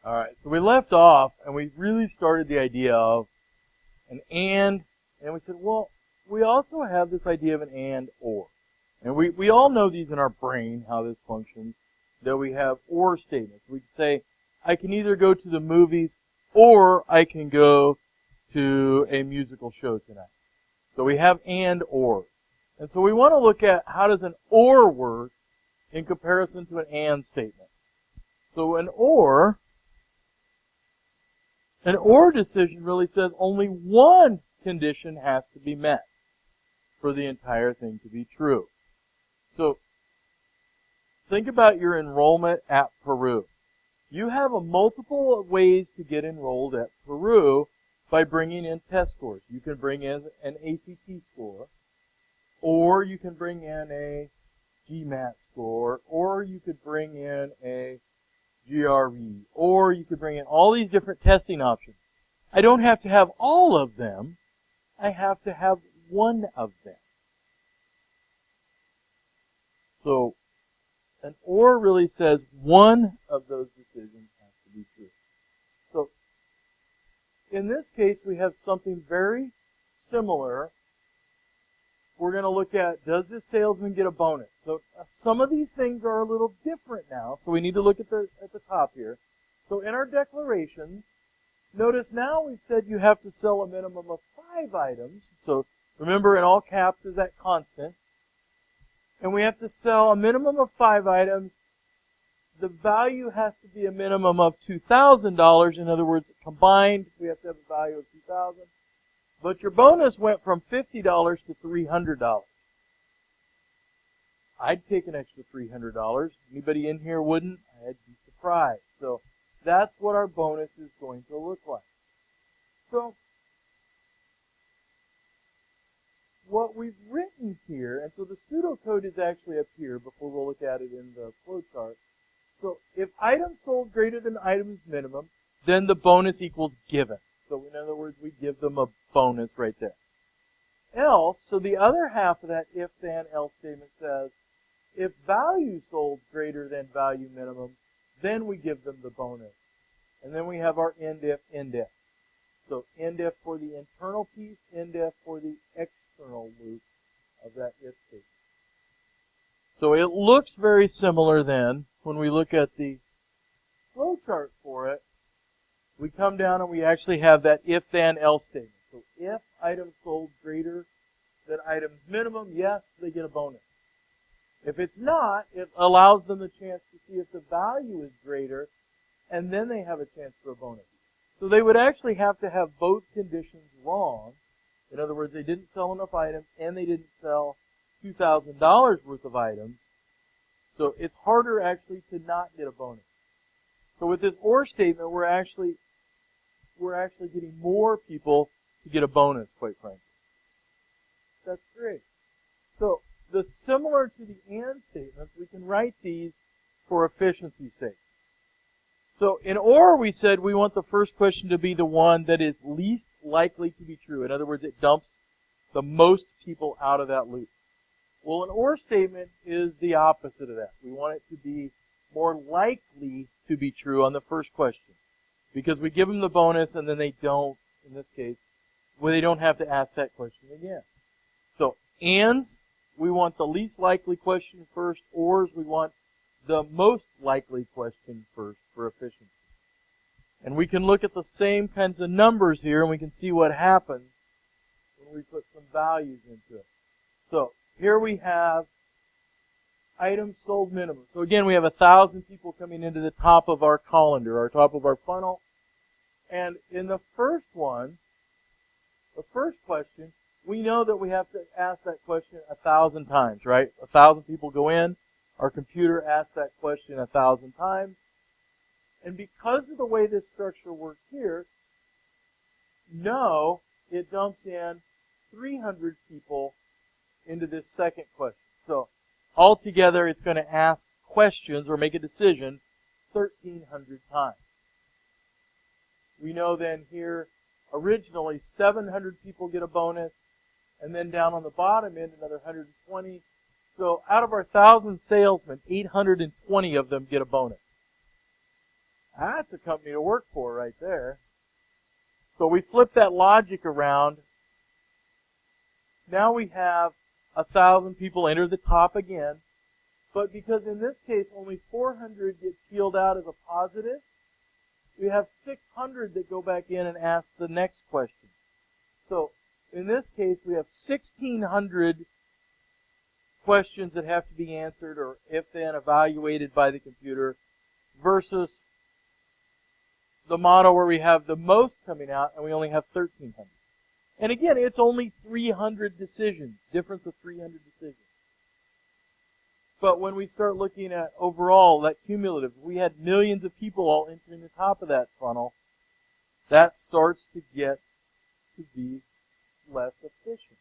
All right, so we left off, and we really started the idea of an and we said, well, we also have this idea of an and or. And we all know these in our brain, how this functions, that we have or statements. We can say, I can either go to the movies or I can go to a musical show tonight. So we have and or. And so we want to look at how does an or work in comparison to an and statement. So an or decision really says only one condition has to be met for the entire thing to be true. So think about your enrollment at Peru. You have a multiple ways to get enrolled at Peru by bringing in test scores. You can bring in an ACT score, or you can bring in a GMAT score, or you could bring in a GRE, or you could bring in all these different testing options. I don't have to have all of them. I have to have one of them. So an or really says one of those decisions has to be true. So in this case, we have something very similar. We're going to look at, does this salesman get a bonus? So some of these things are a little different now, so we need to look at the top here. So in our declarations, notice now we've said you have to sell a minimum of 5 items. So remember, in all caps is that constant. And we have to sell a minimum of 5 items. The value has to be a minimum of $2,000. In other words, combined, we have to have a value of $2,000. But your bonus went from $50 to $300. I'd take an extra $300. Anybody in here wouldn't? I'd be surprised. So that's what our bonus is going to look like. So what we've written here, and so the pseudocode is actually up here before we'll look at it in the flowchart. So if items sold greater than items minimum, then the bonus equals given. So in other words, we give them a bonus right there. Else, so the other half of that if, then, else statement says, if value sold greater than value minimum, then we give them the bonus. And then we have our end if, end if. So end if for the internal piece, end if for the external loop of that if statement. So it looks very similar then when we look at the flowchart for it. We come down and we actually have that if, then, else statement. So if items sold greater than items minimum, yes, they get a bonus. If it's not, it allows them the chance to see if the value is greater, and then they have a chance for a bonus. So they would actually have to have both conditions wrong. In other words, they didn't sell enough items, and they didn't sell $2,000 worth of items. So it's harder actually to not get a bonus. So with this or statement, we're actually getting more people to get a bonus, quite frankly. That's great. So similar to the and statements, we can write these for efficiency's sake. So in or, we said we want the first question to be the one that is least likely to be true. In other words, it dumps the most people out of that loop. Well, an or statement is the opposite of that. We want it to be more likely to be true on the first question. Because we give them the bonus and then they don't, in this case, well, they don't have to ask that question again. So, ands, we want the least likely question first. Ors, we want the most likely question first for efficiency. And we can look at the same kinds of numbers here and we can see what happens when we put some values into it. So, here we have items sold minimum. So again, we have 1,000 people coming into the top of our colander, our top of our funnel. And in the first one, the first question, we know that we have to ask that question 1,000 times, right? 1,000 people go in. Our computer asks that question 1,000 times. And because of the way this structure works here, no, it dumps in 300 people into this second question. So altogether, it's going to ask questions or make a decision 1,300 times. We know then here, originally 700 people get a bonus, and then down on the bottom end, another 120. So out of our 1,000 salesmen, 820 of them get a bonus. That's a company to work for right there. So we flip that logic around. Now we have 1,000 people enter the top again. But because in this case only 400 get peeled out as a positive, we have 600 that go back in and ask the next question. So in this case we have 1,600 questions that have to be answered or if then evaluated by the computer versus the model where we have the most coming out and we only have 1,300. And again, it's only 300 decisions, difference of 300 decisions. But when we start looking at overall, that cumulative, we had millions of people all entering the top of that funnel, that starts to get to be less efficient.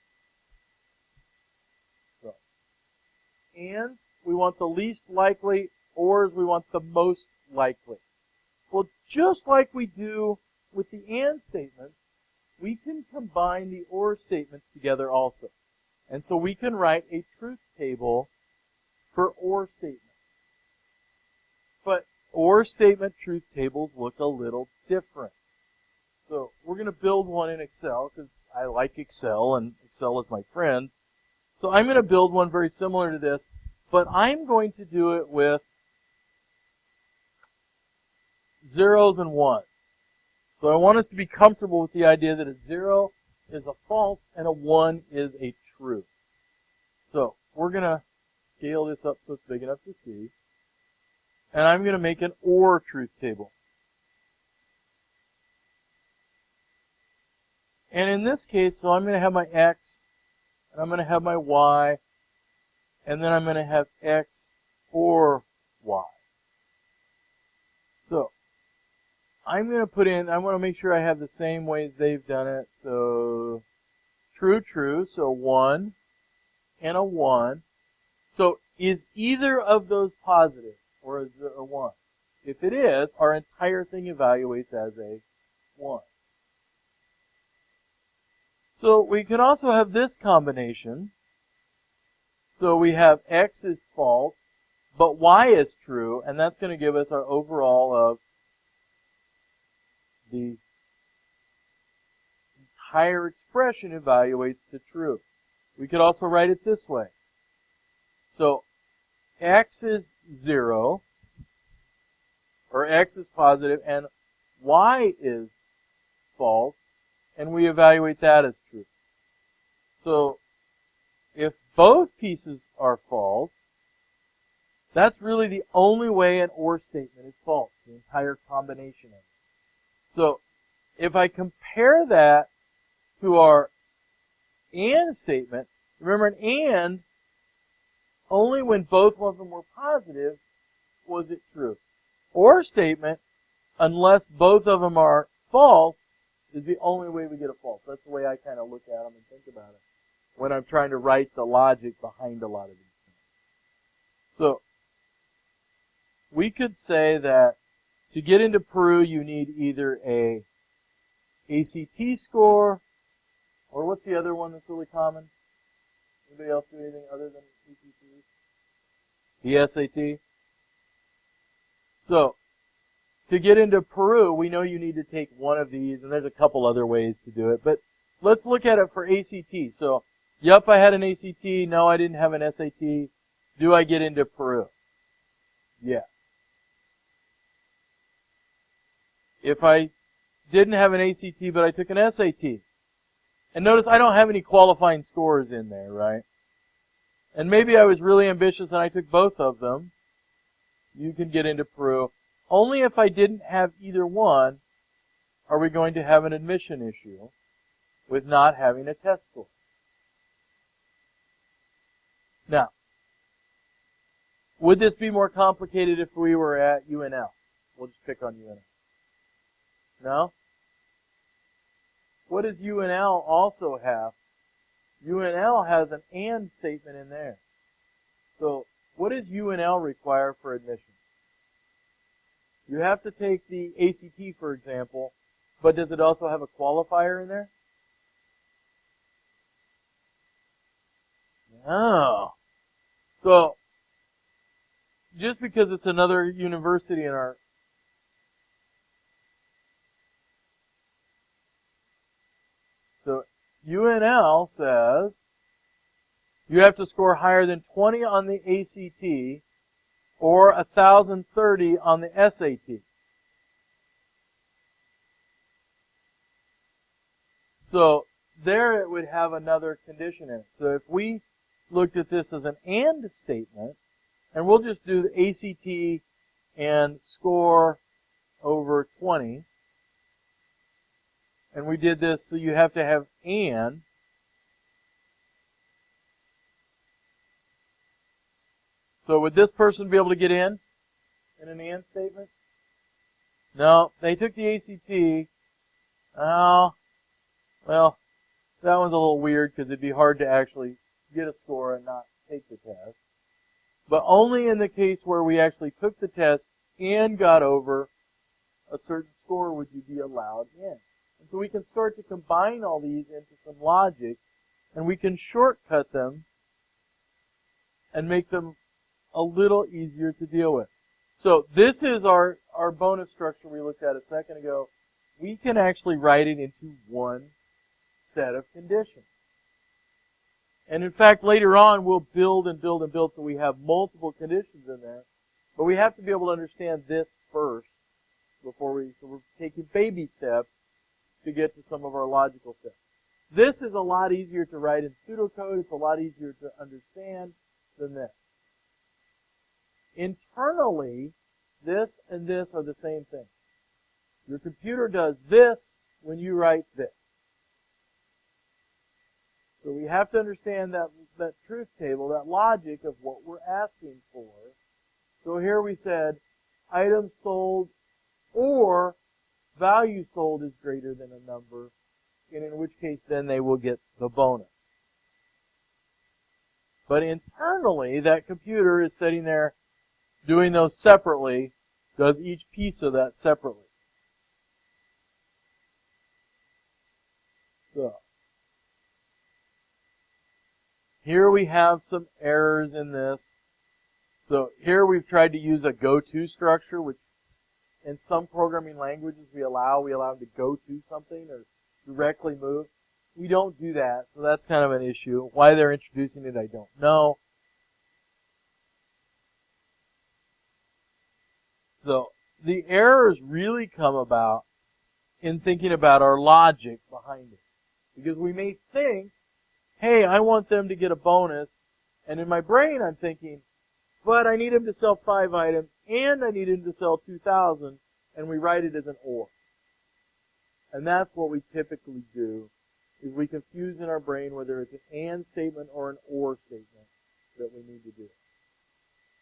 So, and we want the least likely, or we want the most likely. Well, just like we do with the and statements, we can combine the or statements together also. And so we can write a truth table for or statements. But or statement truth tables look a little different. So we're going to build one in Excel because I like Excel and Excel is my friend. So I'm going to build one very similar to this, but I'm going to do it with zeros and ones. So I want us to be comfortable with the idea that a 0 is a false and a 1 is a true. So we're going to scale this up so it's big enough to see. And I'm going to make an or truth table. And in this case, so I'm going to have my x, and I'm going to have my y, and then I'm going to have x or y. So I'm going to put in, I want to make sure I have the same ways they've done it. So true, true, so 1 and a 1. So is either of those positive or is it a 1? If it is, our entire thing evaluates as a 1. So we can also have this combination. So we have x is false, but y is true, and that's going to give us our overall of the entire expression evaluates to true. We could also write it this way. So x is 0, or x is positive, and y is false, and we evaluate that as true. So if both pieces are false, that's really the only way an or statement is false, the entire combination of it. So if I compare that to our and statement, remember an and, only when both of them were positive was it true. Or statement, unless both of them are false, is the only way we get a false. That's the way I kind of look at them and think about it when I'm trying to write the logic behind a lot of these things. So we could say that to get into Peru, you need either a ACT score, or what's the other one that's really common? Anybody else do anything other than ACT? The SAT? So, to get into Peru, we know you need to take one of these, and there's a couple other ways to do it, but let's look at it for ACT. So, yep, I had an ACT, no, I didn't have an SAT. Do I get into Peru? Yes. If I didn't have an ACT, but I took an SAT. And notice I don't have any qualifying scores in there, right? And maybe I was really ambitious and I took both of them. You can get into Peru. Only if I didn't have either one are we going to have an admission issue with not having a test score. Now, would this be more complicated if we were at UNL? We'll just pick on UNL. No? What does UNL also have? UNL has an and statement in there. So, what does UNL require for admission? You have to take the ACT, for example, but does it also have a qualifier in there? No. So, just because it's another university in our UNL says you have to score higher than 20 on the ACT or 1,030 on the SAT. So there it would have another condition in it. So if we looked at this as an AND statement, and we'll just do the ACT and score over 20, and we did this, so you have to have AND. So would this person be able to get in an AND statement? No, they took the ACT. Oh, well, that one's a little weird because it'd be hard to actually get a score and not take the test. But only in the case where we actually took the test and got over a certain score would you be allowed in. And so we can start to combine all these into some logic, and we can shortcut them and make them a little easier to deal with. So this is our bonus structure we looked at a second ago. We can actually write it into one set of conditions. And in fact, later on, we'll build and build and build so we have multiple conditions in there. But we have to be able to understand this first before so we're taking baby steps to get to some of our logical steps. This is a lot easier to write in pseudocode. It's a lot easier to understand than this. Internally, this and this are the same thing. Your computer does this when you write this. So we have to understand that truth table, that logic of what we're asking for. So here we said items sold or value sold is greater than a number, and in which case then they will get the bonus. But internally, that computer is sitting there doing those separately, does each piece of that separately. So here we have some errors in this. So here we've tried to use a go-to structure, which in some programming languages we allow them to go to something or directly move. We don't do that, so that's kind of an issue. Why they're introducing it, I don't know. So the errors really come about in thinking about our logic behind it. Because we may think, hey, I want them to get a bonus, and in my brain I'm thinking, but I need him to sell 5 items, and I need him to sell 2,000, and we write it as an OR. And that's what we typically do, is we confuse in our brain whether it's an AND statement or an OR statement that we need to do.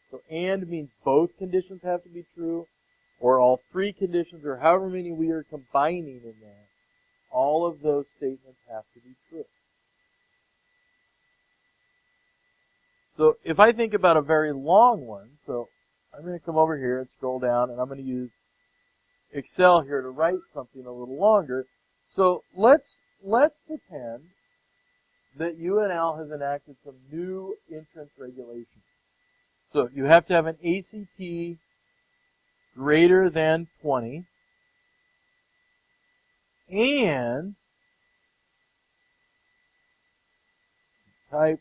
So AND means both conditions have to be true, or all 3 conditions, or however many we are combining in there. All of those statements have to be true. So if I think about a very long one, so I'm going to come over here and scroll down, and I'm going to use Excel here to write something a little longer. So let's pretend that UNL has enacted some new entrance regulations. So you have to have an ACT greater than 20, and type,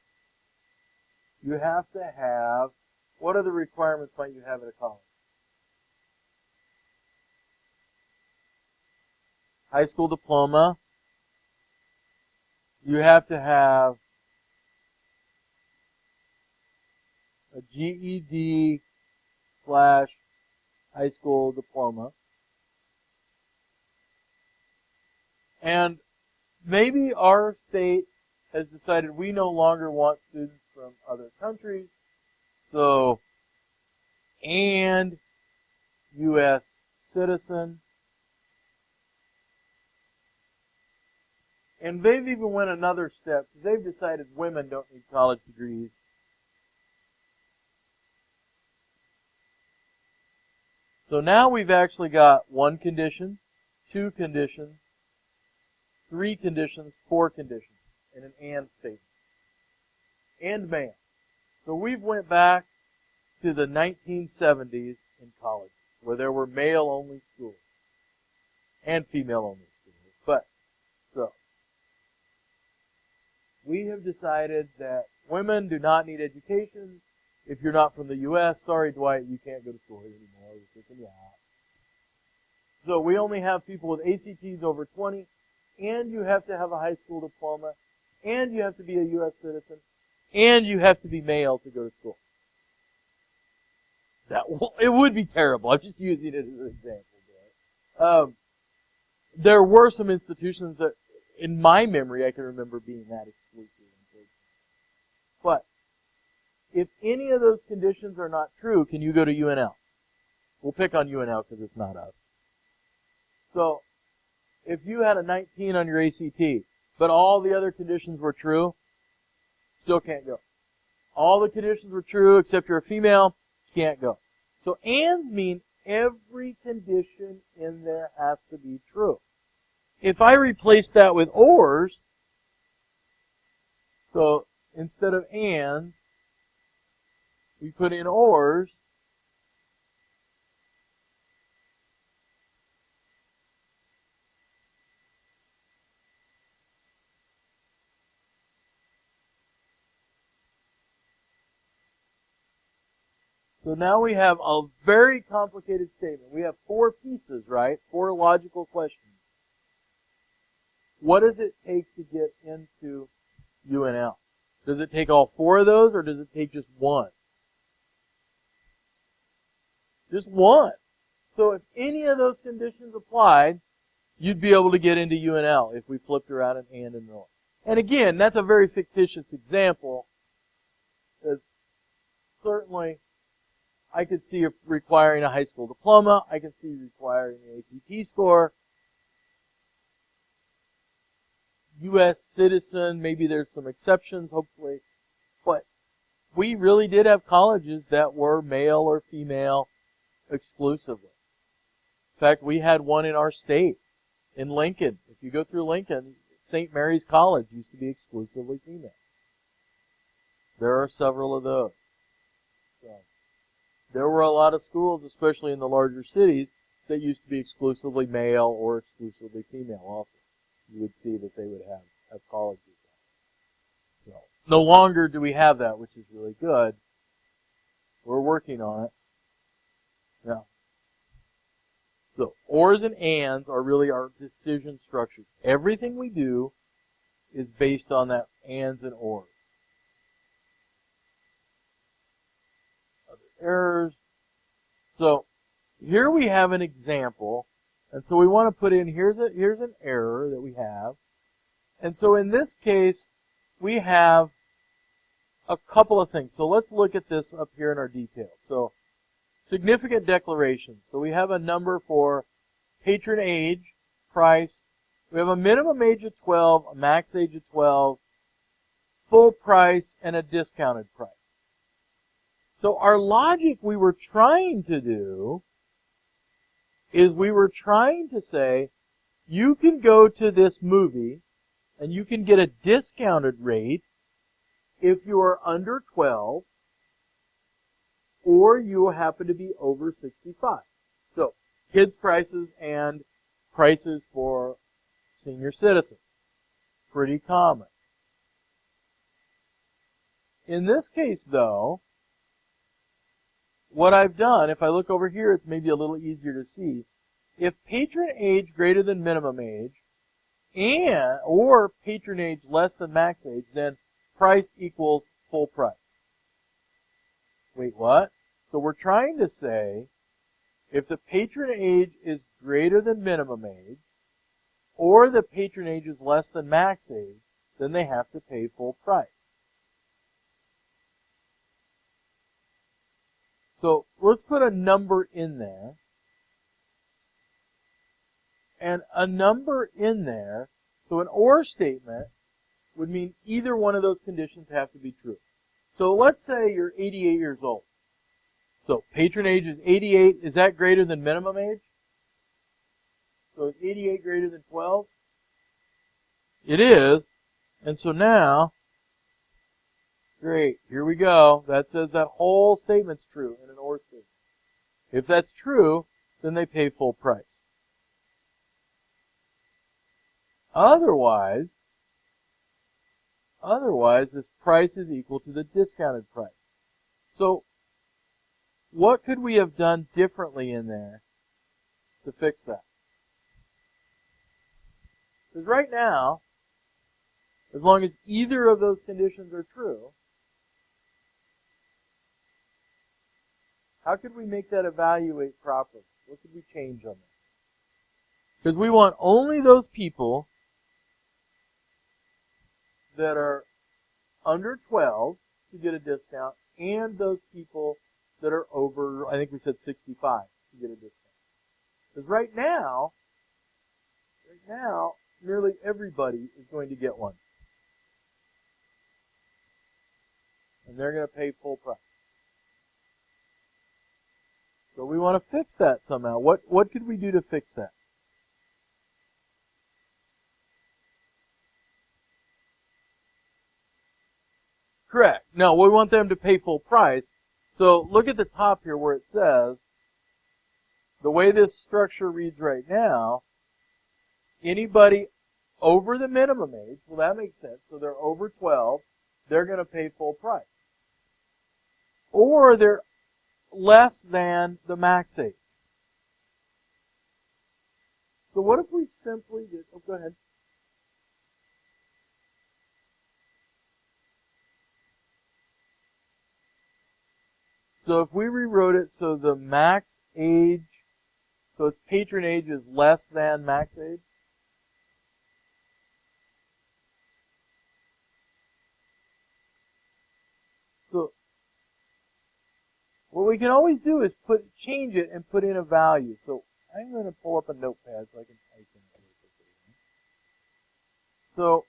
you have to have, what other requirements might you have at a college? High school diploma. You have to have a GED / high school diploma. And maybe our state has decided we no longer want students from other countries, so, and U.S. citizen. And they've even went another step, because they've decided women don't need college degrees. So now we've actually got 1 condition, 2 conditions, 3 conditions, 4 conditions in an AND statement. And male. So we've went back to the 1970s in college, where there were male-only schools and female-only schools. But, so, we have decided that women do not need education. If you're not from the U.S., sorry, Dwight, you can't go to school here anymore. We're kicking you out. So we only have people with ACTs over 20, and you have to have a high school diploma, and you have to be a U.S. citizen, and you have to be male to go to school. It would be terrible. I'm just using it as an example. There were some institutions that, in my memory, I can remember being that exclusive. But if any of those conditions are not true, can you go to UNL? We'll pick on UNL because it's not us. So, if you had a 19 on your ACT, but all the other conditions were true, still can't go. All the conditions were true except you're a female, can't go. So ands mean every condition in there has to be true. If I replace that with ors, so instead of ands, we put in ors, so now we have a very complicated statement. We have 4 pieces, right? 4 logical questions. What does it take to get into UNL? Does it take all 4 of those, or does it take just one? Just one. So if any of those conditions applied, you'd be able to get into UNL if we flipped around an and and or. And again, that's a very fictitious example, because certainly I could see requiring a high school diploma. I can see requiring an ACT score. U.S. citizen, maybe there's some exceptions, hopefully. But we really did have colleges that were male or female exclusively. In fact, we had one in our state, in Lincoln. If you go through Lincoln, St. Mary's College used to be exclusively female. There are several of those. So, there were a lot of schools, especially in the larger cities, that used to be exclusively male or exclusively female also. You would see that they would have colleges. So, no longer do we have that, which is really good. We're working on it. Yeah. So, ors and ands are really our decision structures. Everything we do is based on that ands and ors. Other errors. So, here we have an example. And so we want to put in, here's an error that we have. And so in this case, we have a couple of things. So let's look at this up here in our details. So, significant declarations. So we have a number for patron age, price. We have a minimum age of 12, a max age of 12, full price, and a discounted price. So our logic we were trying to do is we were trying to say, you can go to this movie and you can get a discounted rate if you are under 12 or you happen to be over 65. So, kids' prices and prices for senior citizens. Pretty common. In this case, though, what I've done, if I look over here, it's maybe a little easier to see. If patron age greater than minimum age, or patron age less than max age, then price equals full price. Wait, what? So we're trying to say, if the patron age is greater than minimum age, or the patron age is less than max age, then they have to pay full price. So let's put a number in there. And a number in there, so an or statement would mean either one of those conditions have to be true. So let's say you're 88 years old. So patron age is 88. Is that greater than minimum age? So is 88 greater than 12? It is. And so now, great, here we go. That says that whole statement's true in an or statement. If that's true, then they pay full price. Otherwise, Otherwise, this price is equal to the discounted price. So, what could we have done differently in there to fix that? Because right now, as long as either of those conditions are true, how could we make that evaluate properly? What could we change on that? Because we want only those people that are under 12 to get a discount, and those people that are over, I think we said 65 to get a discount. Because right now, nearly everybody is going to get one. And they're going to pay full price. So we want to fix that somehow. What could we do to fix that? Correct. No, we want them to pay full price. So look at the top here where it says, the way this structure reads right now, anybody over the minimum age, well that makes sense, so they're over 12, they're going to pay full price. Or they're less than the max age. So what if we simply did, oh go ahead. So if we rewrote it so the max age, so its patron age is less than max age. So what we can always do is change it and put in a value. So I'm going to pull up a notepad so I can type in it. So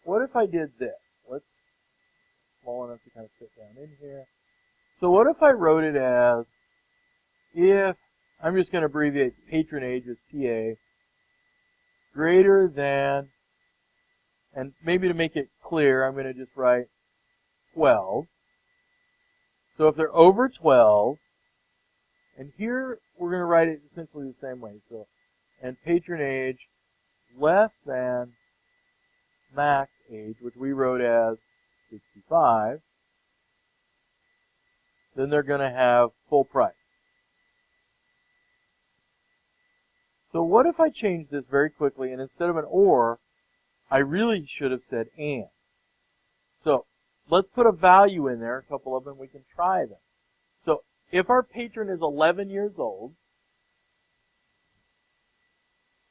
what if I did this? Let's small enough to kind of fit down in here. So what if I wrote it as, if, I'm just going to abbreviate patron age as PA, greater than, and maybe to make it clear, I'm going to just write 12. So if they're over 12, and here we're going to write it essentially the same way. So, and patron age less than max age, which we wrote as 65, then they're going to have full price. So what if I change this very quickly, and instead of an or, I really should have said and. So let's put a value in there, a couple of them, we can try them. So if our patron is 11 years old,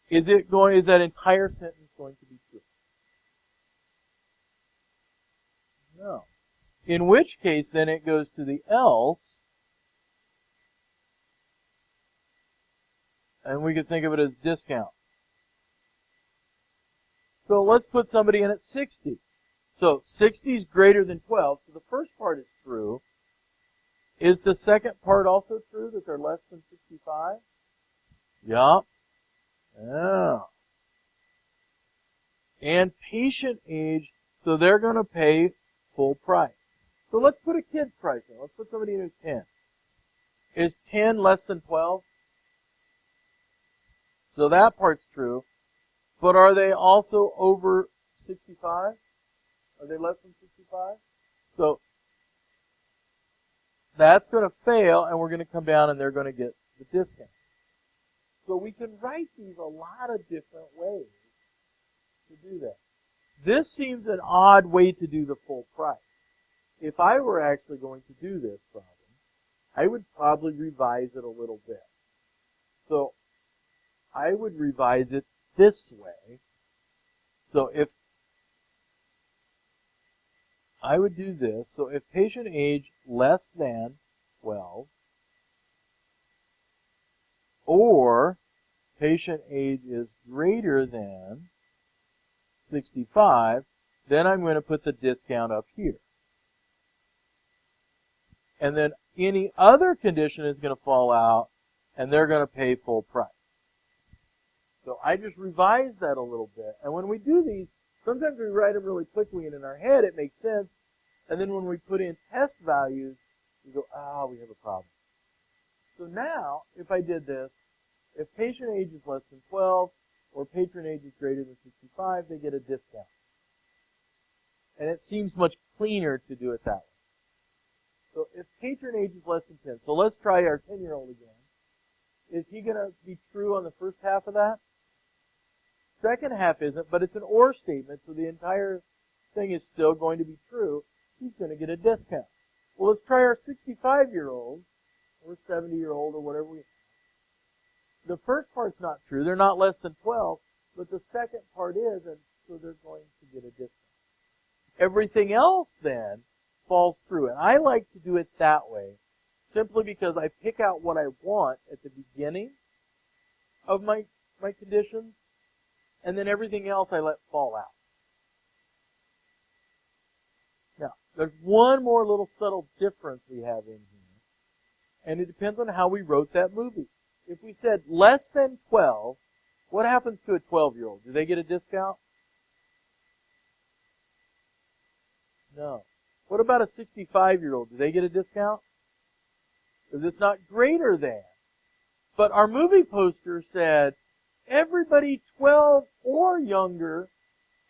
is that entire sentence going to be true? No. In which case, then it goes to the else, and we could think of it as discount. So let's put somebody in at 60. So 60 is greater than 12, so the first part is true. Is the second part also true, that they're less than 65? Yup. Yeah. And patient age, so they're going to pay full price. So let's put a kid's price in. Let's put somebody in who's 10. Is 10 less than 12? So that part's true. But are they also over 65? Are they less than 65? So that's going to fail, and we're going to come down and they're going to get the discount. So we can write these a lot of different ways to do that. This seems an odd way to do the full price. If I were actually going to do this problem, I would probably revise it a little bit. So I would revise it this way. So if I would do this, so if patient age less than 12, or patient age is greater than 65, then I'm going to put the discount up here. And then any other condition is going to fall out, and they're going to pay full price. So I just revised that a little bit. And when we do these, sometimes we write them really quickly, and in our head it makes sense. And then when we put in test values, we go, we have a problem. So now, if I did this, if patient age is less than 12, or patron age is greater than 65, they get a discount. And it seems much cleaner to do it that way. So if patron age is less than 10, so let's try our 10-year-old again. Is he going to be true on the first half of that? Second half isn't, but it's an or statement, so the entire thing is still going to be true. He's going to get a discount. Well, let's try our 65-year-old or 70-year-old or whatever we have. The first part's not true. They're not less than 12, but the second part is, and so they're going to get a discount. Everything else then falls through. And I like to do it that way simply because I pick out what I want at the beginning of my conditions, and then everything else I let fall out. Now, there's one more little subtle difference we have in here, and it depends on how we wrote that movie. If we said less than 12, what happens to a 12-year-old? Do they get a discount? No. What about a 65-year-old? Do they get a discount? Because it's not greater than. But our movie poster said everybody 12 or younger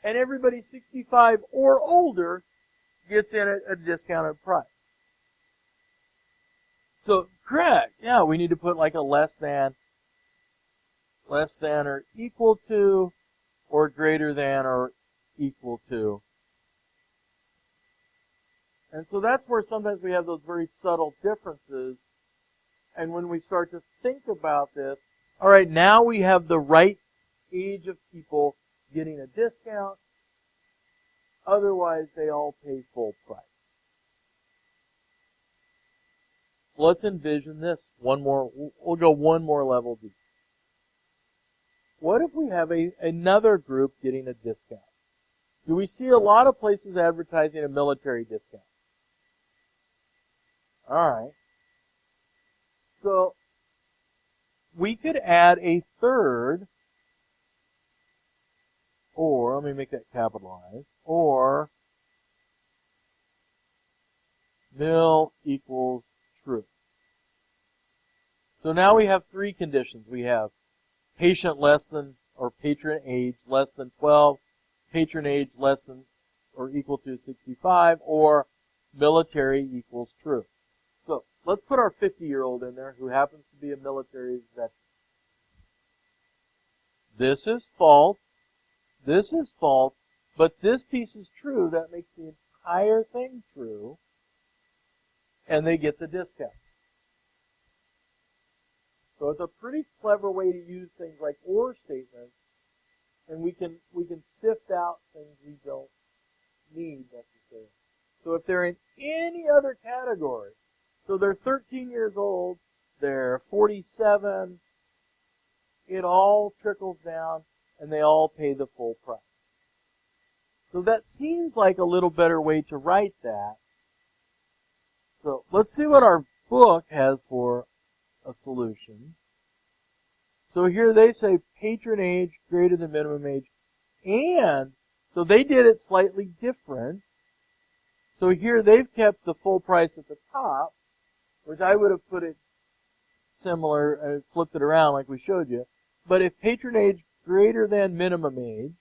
and everybody 65 or older gets in at a discounted price. So, correct. Yeah, we need to put like a less than or equal to, or greater than or equal to. And so that's where sometimes we have those very subtle differences. And when we start to think about this, all right, now we have the right age of people getting a discount. Otherwise, they all pay full price. Let's envision this one more. We'll go one more level deep. What if we have another group getting a discount? Do we see a lot of places advertising a military discount? All right. So we could add a third, or let me make that capitalized, or mil equals true. So now we have three conditions. We have patient less than, or patron age less than 12, patron age less than or equal to 65, or military equals true. So let's put our 50-year-old in there who happens to be a military veteran. This is false. This is false. But this piece is true. That makes the entire thing true. And they get the discount. So it's a pretty clever way to use things like or statements. And we can sift out things we don't need necessarily. So if they're in any other category, so they're 13 years old, they're 47, it all trickles down, and they all pay the full price. So that seems like a little better way to write that. So let's see what our book has for a solution. So here they say patron age greater than minimum age, and so they did it slightly different. So here they've kept the full price at the top, which I would have put it similar and flipped it around like we showed you. But if patron age greater than minimum age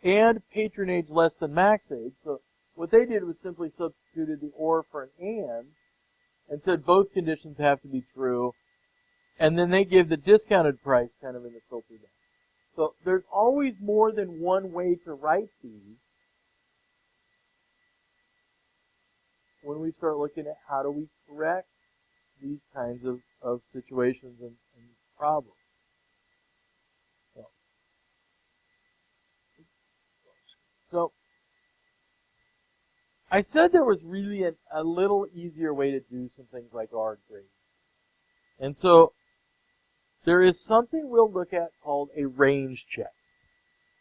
and patron age less than max age, so what they did was simply substituted the or for an and said both conditions have to be true, and then they give the discounted price kind of in the filter down. So there's always more than one way to write these when we start looking at how do we correct these kinds of situations and problems. So I said there was really a little easier way to do some things like R grade. And so there is something we'll look at called a range check.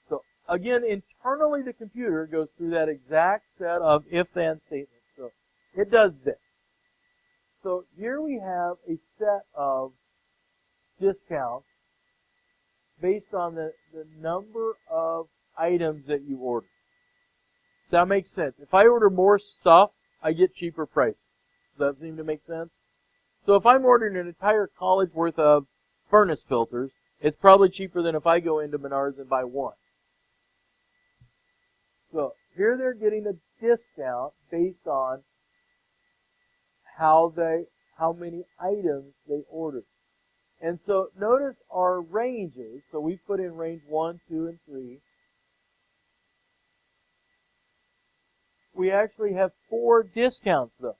So again, internally the computer goes through that exact set of if-then statements. So it does this. So here we have a set of discounts based on the number of items that you order. That makes sense. If I order more stuff, I get cheaper prices. Does that seem to make sense? So if I'm ordering an entire college worth of furnace filters, it's probably cheaper than if I go into Menards and buy one. So Here they're getting a discount based on how many items they ordered. And so notice our ranges. So we put in range 1, 2, and 3. We actually have 4 discounts though.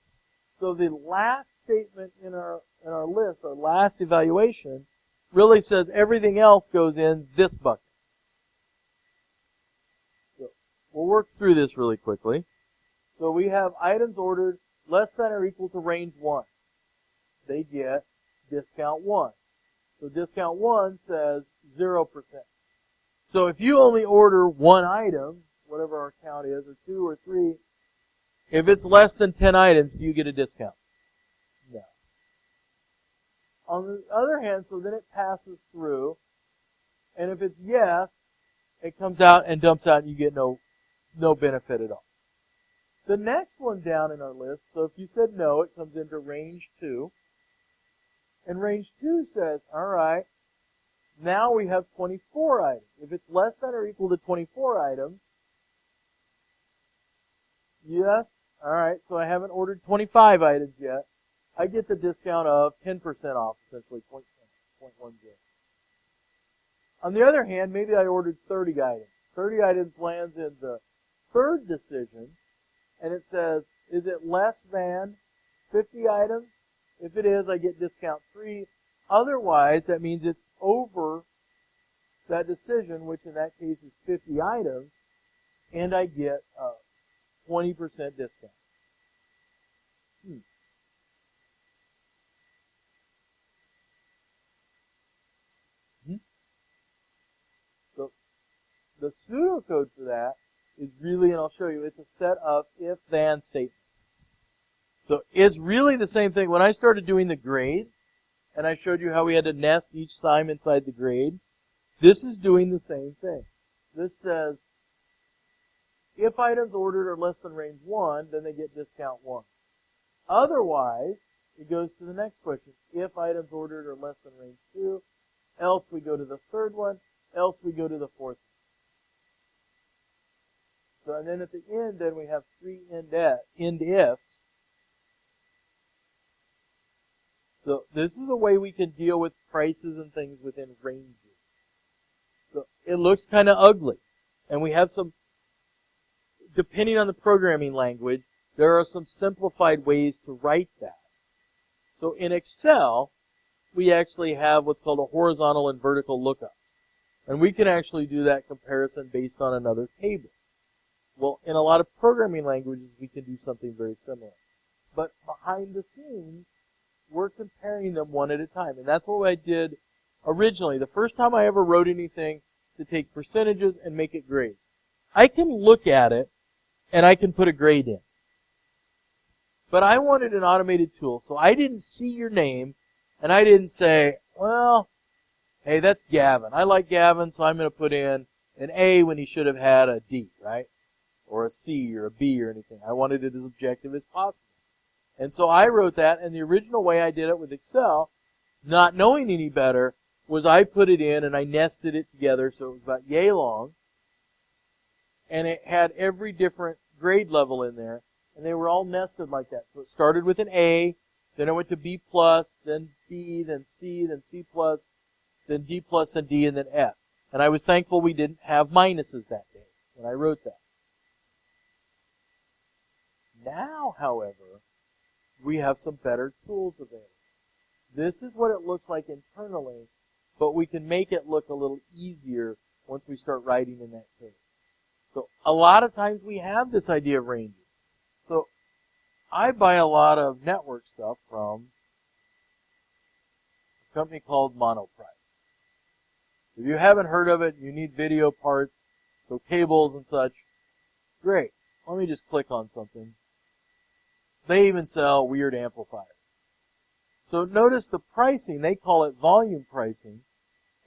So the last statement in our list, our last evaluation, really says everything else goes in this bucket. So we'll work through this really quickly. So we have items ordered less than or equal to range 1. They get discount 1. So discount 1 says 0%. So if you only order 1 item, whatever our count is, or 2 or 3, if it's less than 10 items, do you get a discount? No. On the other hand, so then it passes through, and if it's yes, it comes out and dumps out and you get no benefit at all. The next one down in our list, so if you said no, it comes into range 2. And range 2 says, alright, now we have 24 items. If it's less than or equal to 24 items, yes, alright, so I haven't ordered 25 items yet. I get the discount of 10% off, essentially 0.10. On the other hand, maybe I ordered 30 items. 30 items lands in the third decision, and it says, is it less than 50 items? If it is, I get discount 3. Otherwise, that means it's over that decision, which in that case is 50 items, and I get a 20% discount. So the pseudocode for that is really, and I'll show you, it's a set of if-then statements. So it's really the same thing. When I started doing the grades, and I showed you how we had to nest each sign inside the grade, this is doing the same thing. This says, if items ordered are less than range 1, then they get discount 1. Otherwise, it goes to the next question. If items ordered are less than range 2, else we go to the third one, else we go to the fourth one. So, and then at the end, then we have 3 end ifs. So this is a way we can deal with prices and things within ranges. So it looks kind of ugly. And we have some, depending on the programming language, there are some simplified ways to write that. So in Excel, we actually have what's called a horizontal and vertical lookups. And we can actually do that comparison based on another table. Well, in a lot of programming languages, we can do something very similar. But behind the scenes, we're comparing them one at a time. And that's what I did originally. The first time I ever wrote anything to take percentages and make it grades. I can look at it and I can put a grade in. But I wanted an automated tool, so I didn't see your name and I didn't say, well, hey, that's Gavin. I like Gavin, so I'm going to put in an A when he should have had a D, right? Or a C or a B or anything. I wanted it as objective as possible. And so I wrote that, and the original way I did it with Excel, not knowing any better, was I put it in and I nested it together so it was about yay long. And it had every different grade level in there, and they were all nested like that. So it started with an A, then it went to B+, then B, then C, then C+, then D+, then D, and then F. And I was thankful we didn't have minuses that day when I wrote that. Now, however, we have some better tools available. This is what it looks like internally, but we can make it look a little easier once we start writing in that case. So a lot of times we have this idea of ranges. So I buy a lot of network stuff from a company called Monoprice. If you haven't heard of it, you need video parts, so cables and such, great. Let me just click on something. They even sell weird amplifiers. So notice the pricing, they call it volume pricing,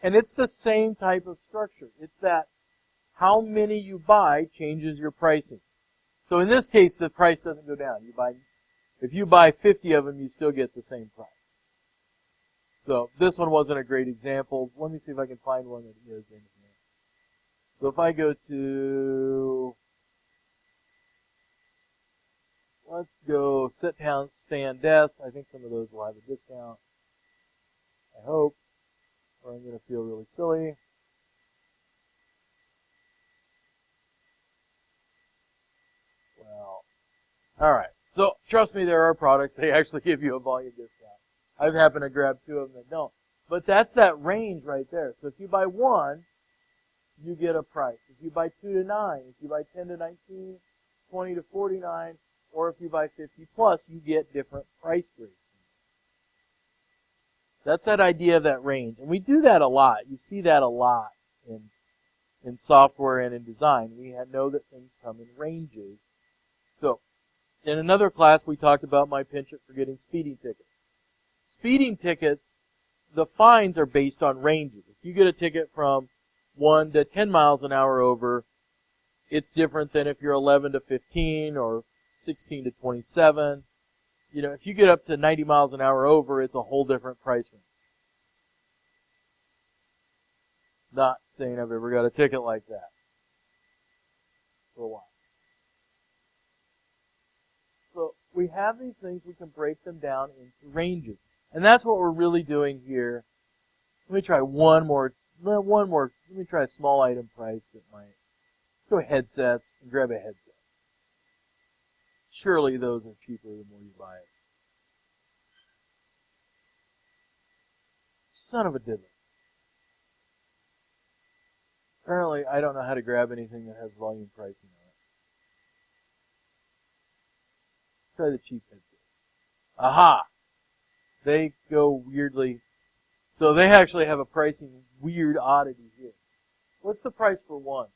and it's the same type of structure. It's that how many you buy changes your pricing. So in this case, the price doesn't go down. If you buy 50 of them, you still get the same price. So this one wasn't a great example. Let me see if I can find one that is in here. So if I go to let's go sit down, stand, desk. I think some of those will have a discount. I hope. Or I'm going to feel really silly. Well, all right. So trust me, there are products they actually give you a volume discount. I've happened to grab 2 of them that don't. But that's that range right there. So if you buy 1, you get a price. If you buy 2 to 9, if you buy 10 to 19, 20 to 49, or if you buy 50 plus, you get different price grades. That's that idea of that range. And we do that a lot. You see that a lot in software and in design. We know that things come in ranges. So, in another class, we talked about my penchant for getting speeding tickets. Speeding tickets, the fines are based on ranges. If you get a ticket from 1 to 10 miles an hour over, it's different than if you're 11 to 15 or 16 to 27. You know, if you get up to 90 miles an hour over, it's a whole different price range. Not saying I've ever got a ticket like that for a while. So we have these things, we can break them down into ranges. And that's what we're really doing here. Let me try one more. Let me try a small item price that might. Let's go headsets and grab a headset. Surely those are cheaper the more you buy it. Son of a diddler. Apparently, I don't know how to grab anything that has volume pricing on it. Let's try the cheap headset. Aha! They go weirdly. So they actually have a pricing weird oddity here. What's the price for 1?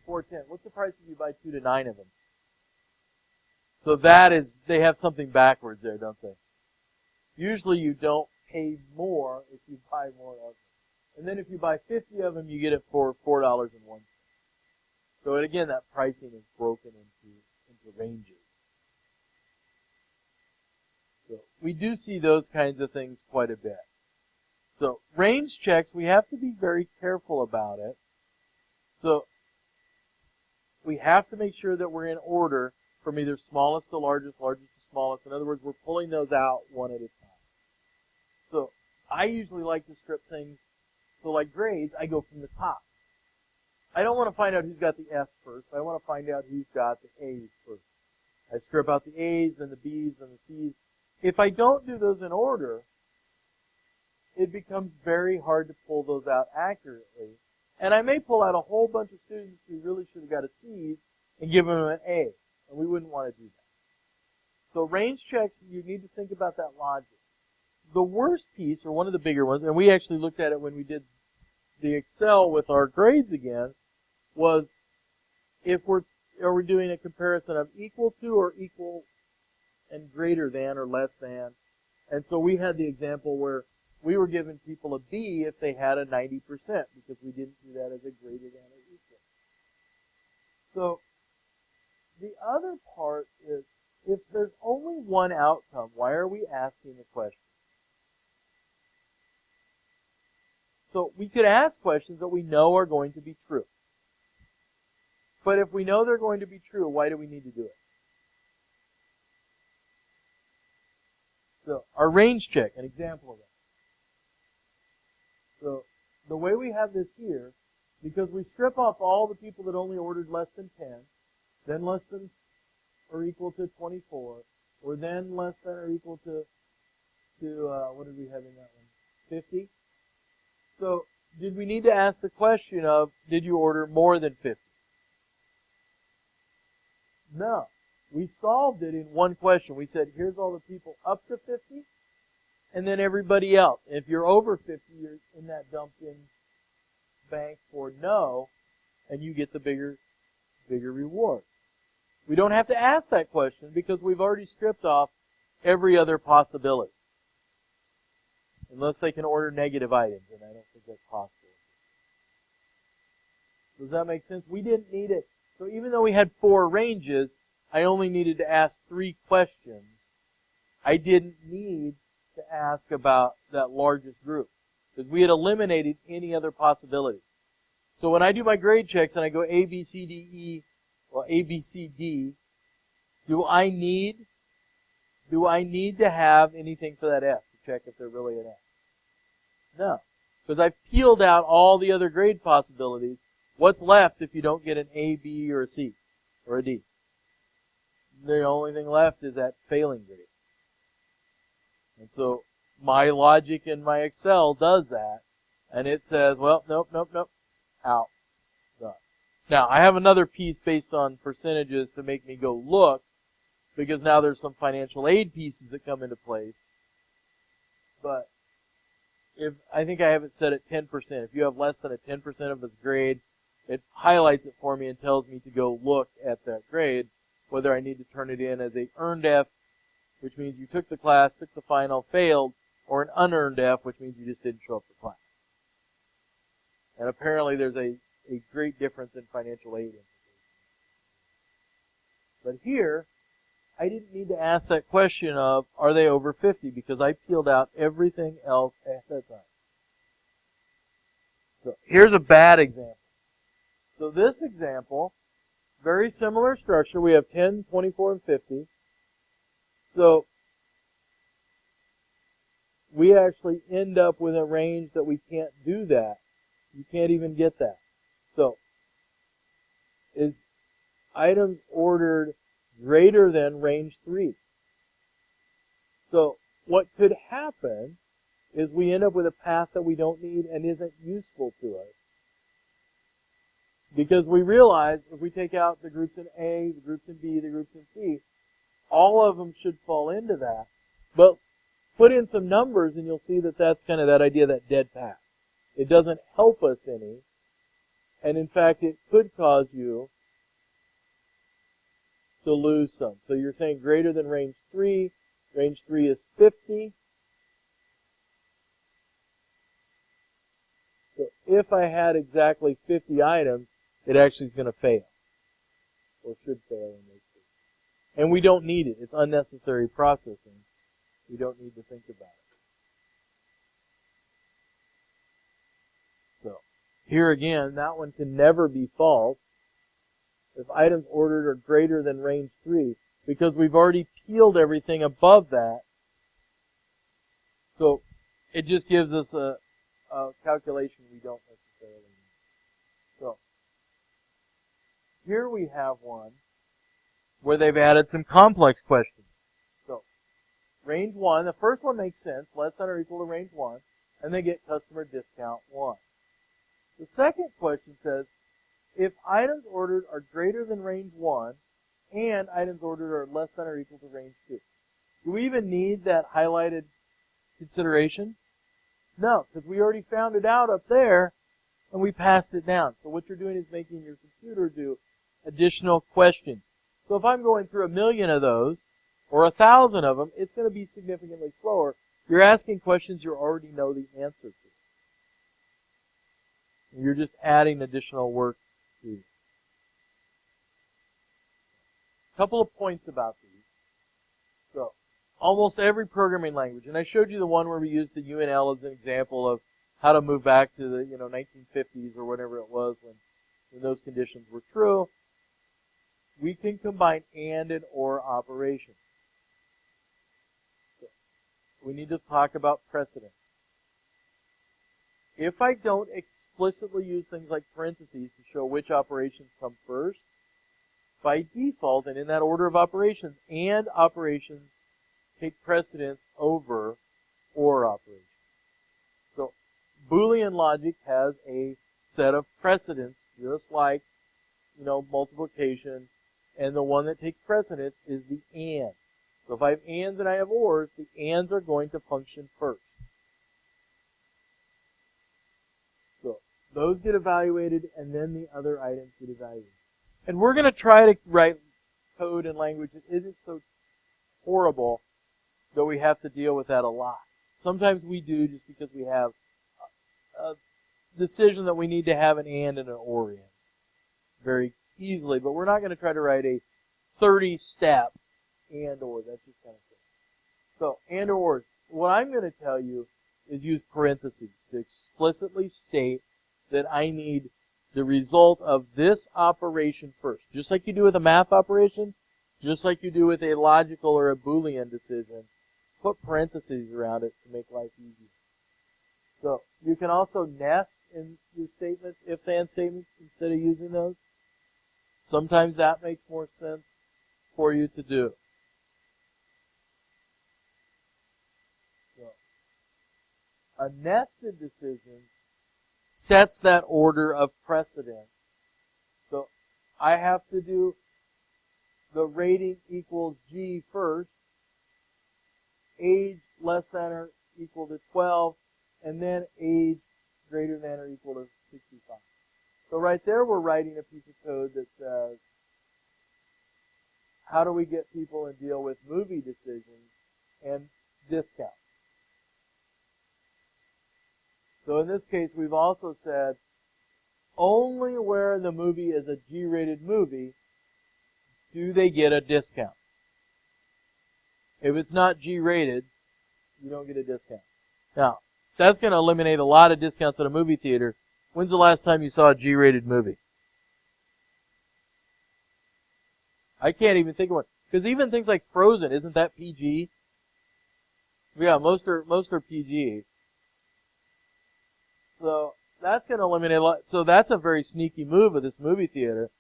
$410. What's the price if you buy 2 to 9 of them? So that is, they have something backwards there, don't they? Usually you don't pay more if you buy more of them. And then if you buy 50 of them, you get it for $4.01. So again, that pricing is broken into ranges. So we do see those kinds of things quite a bit. So range checks, we have to be very careful about it. So we have to make sure that we're in order from either smallest to largest, largest to smallest. In other words, we're pulling those out one at a time. So I usually like to strip things. So like grades, I go from the top. I don't want to find out who's got the F's first. I want to find out who's got the A's first. I strip out the A's, then the B's, then the C's. If I don't do those in order, it becomes very hard to pull those out accurately. And I may pull out a whole bunch of students who really should have got a C and give them an A. And we wouldn't want to do that. So range checks, you need to think about that logic. The worst piece, or one of the bigger ones, and we actually looked at it when we did the Excel with our grades again, was if are we doing a comparison of equal to or equal and greater than or less than. And so we had the example where we were giving people a B if they had a 90% because we didn't do that as a greater than or equal. So the other part is if there's only one outcome, why are we asking the question? So we could ask questions that we know are going to be true. But if we know they're going to be true, why do we need to do it? So our range check, an example of that. So the way we have this here, because we strip off all the people that only ordered less than 10, then less than or equal to 24, or then less than or equal to what did we have in that one? 50? So, did we need to ask the question of, did you order more than 50? No. We solved it in one question. We said, here's all the people up to 50, and then everybody else. And if you're over 50, you're in that dumped-in bank for no, and you get the bigger reward. We don't have to ask that question because we've already stripped off every other possibility. Unless they can order negative items, and I don't think that's possible. Does that make sense? We didn't need it. So even though we had 4 ranges, I only needed to ask 3 questions. I didn't need to ask about that largest group because we had eliminated any other possibility. So when I do my grade checks and I go A, B, C, D, E, well, A, B, C, D, do I need to have anything for that F to check if they're really an F? No. Because I've peeled out all the other grade possibilities. What's left if you don't get an A, B, or a C, or a D? The only thing left is that failing grade. And so my logic in my Excel does that, and it says, well, nope, out. Done. Now, I have another piece based on percentages to make me go look, because now there's some financial aid pieces that come into place. But I think I have it set at 10%. If you have less than a 10% of its grade, it highlights it for me and tells me to go look at that grade, whether I need to turn it in as a earned F, which means you took the class, took the final, failed, or an unearned F, which means you just didn't show up for class. And apparently there's a great difference in financial aid implications. But here, I didn't need to ask that question of, are they over 50? Because I peeled out everything else at that time. So here's a bad example. So this example, very similar structure. We have 10, 24, and 50. So we actually end up with a range that we can't do that. You can't even get that. So is items ordered greater than range 3? So what could happen is we end up with a path that we don't need and isn't useful to us. Because we realize if we take out the groups in A, the groups in B, the groups in C, all of them should fall into that. But put in some numbers and you'll see that that's kind of that idea, that dead path. It doesn't help us any. And in fact, it could cause you to lose some. So you're saying greater than range 3. Range 3 is 50. So if I had exactly 50 items, it actually is going to fail. Or should fail in this case. And we don't need it. It's unnecessary processing. We don't need to think about it. So here again, that one can never be false if items ordered are greater than range 3, because we've already peeled everything above that. So it just gives us a calculation we don't necessarily need. So here we have one where they've added some complex questions. So range 1, the first one makes sense, less than or equal to range 1, and they get customer discount 1. The second question says, if items ordered are greater than range 1 and items ordered are less than or equal to range 2. Do we even need that highlighted consideration? No, because we already found it out up there and we passed it down. So what you're doing is making your computer do additional questions. So if I'm going through 1,000,000 of those, or 1,000 of them, it's going to be significantly slower. You're asking questions you already know the answer to. You're just adding additional work to it. A couple of points about these. So, almost every programming language, and I showed you the one where we used the UNL as an example of how to move back to the 1950s or whatever it was when those conditions were true. We can combine and or operations. So, we need to talk about precedence. If I don't explicitly use things like parentheses to show which operations come first, by default, and in that order of operations, and operations take precedence over or operations. So, Boolean logic has a set of precedence, just like, multiplication, and the one that takes precedence is the and. So if I have ands and I have ors, the ands are going to function first. So those get evaluated, and then the other items get evaluated. And we're going to try to write code and language that isn't so horrible that we have to deal with that a lot. Sometimes we do just because we have a decision that we need to have an and and an or in very easily, but we're not going to try to write a 30-step and or. That's just kind of thing. So, and or. What I'm going to tell you is use parentheses to explicitly state that I need the result of this operation first. Just like you do with a math operation, just like you do with a logical or a Boolean decision, put parentheses around it to make life easier. So you can also nest in your statements, if-then statements, instead of using those. Sometimes that makes more sense for you to do. So, a nested decision sets that order of precedence. So I have to do the rating equals G first, age less than or equal to 12, and then age greater than or equal to 65. So right there we're writing a piece of code that says, how do we get people and deal with movie decisions and discounts? So in this case, we've also said, only where the movie is a G-rated movie do they get a discount. If it's not G-rated, you don't get a discount. Now, that's going to eliminate a lot of discounts at a movie theater. When's the last time you saw a G-rated movie? I can't even think of one. Because even things like Frozen, isn't that PG? Yeah, most are PG. So that's going to eliminate a lot. So that's a very sneaky move of this movie theater.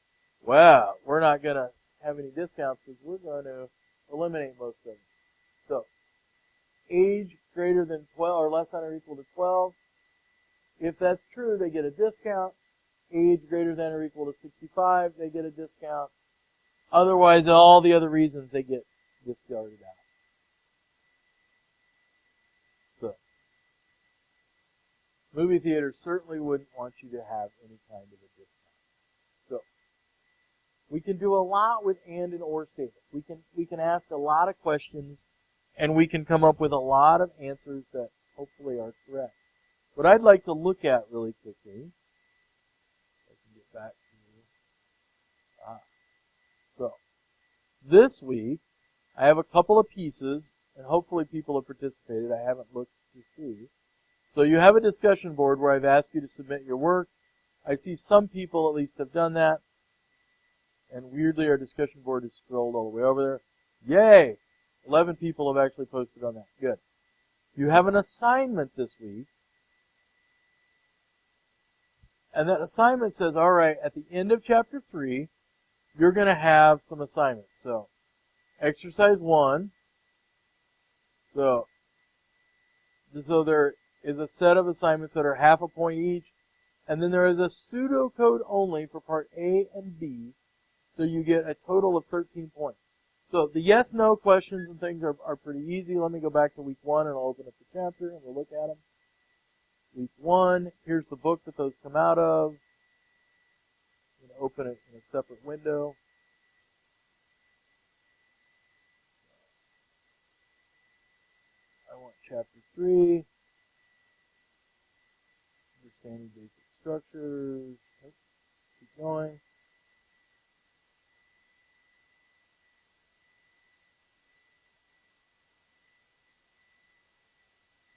Wow, we're not going to have any discounts because we're going to eliminate most of them. So age greater than 12 or less than or equal to 12. If that's true, they get a discount. Age greater than or equal to 65, they get a discount. Otherwise, all the other reasons they get discarded out. So, movie theaters certainly wouldn't want you to have any kind of a discount. So, we can do a lot with and or statements. We can ask a lot of questions, and we can come up with a lot of answers that hopefully are correct. What I'd like to look at really quickly, I can get back to so this week I have a couple of pieces, and hopefully people have participated. I haven't looked to see. So you have a discussion board where I've asked you to submit your work. I see some people at least have done that, and weirdly our discussion board is scrolled all the way over there. Yay! 11 people have actually posted on that. Good. You have an assignment this week. And that assignment says, all right, at the end of chapter 3, you're going to have some assignments. So, exercise 1. So there is a set of assignments that are half a point each. And then there is a pseudocode only for part A and B. So you get a total of 13 points. So the yes-no questions and things are pretty easy. Let me go back to week 1 and I'll open up the chapter and we'll look at them. Week 1, here's the book that those come out of. I'm going to open it in a separate window. I want chapter 3. Understanding basic structures. Oops, keep going.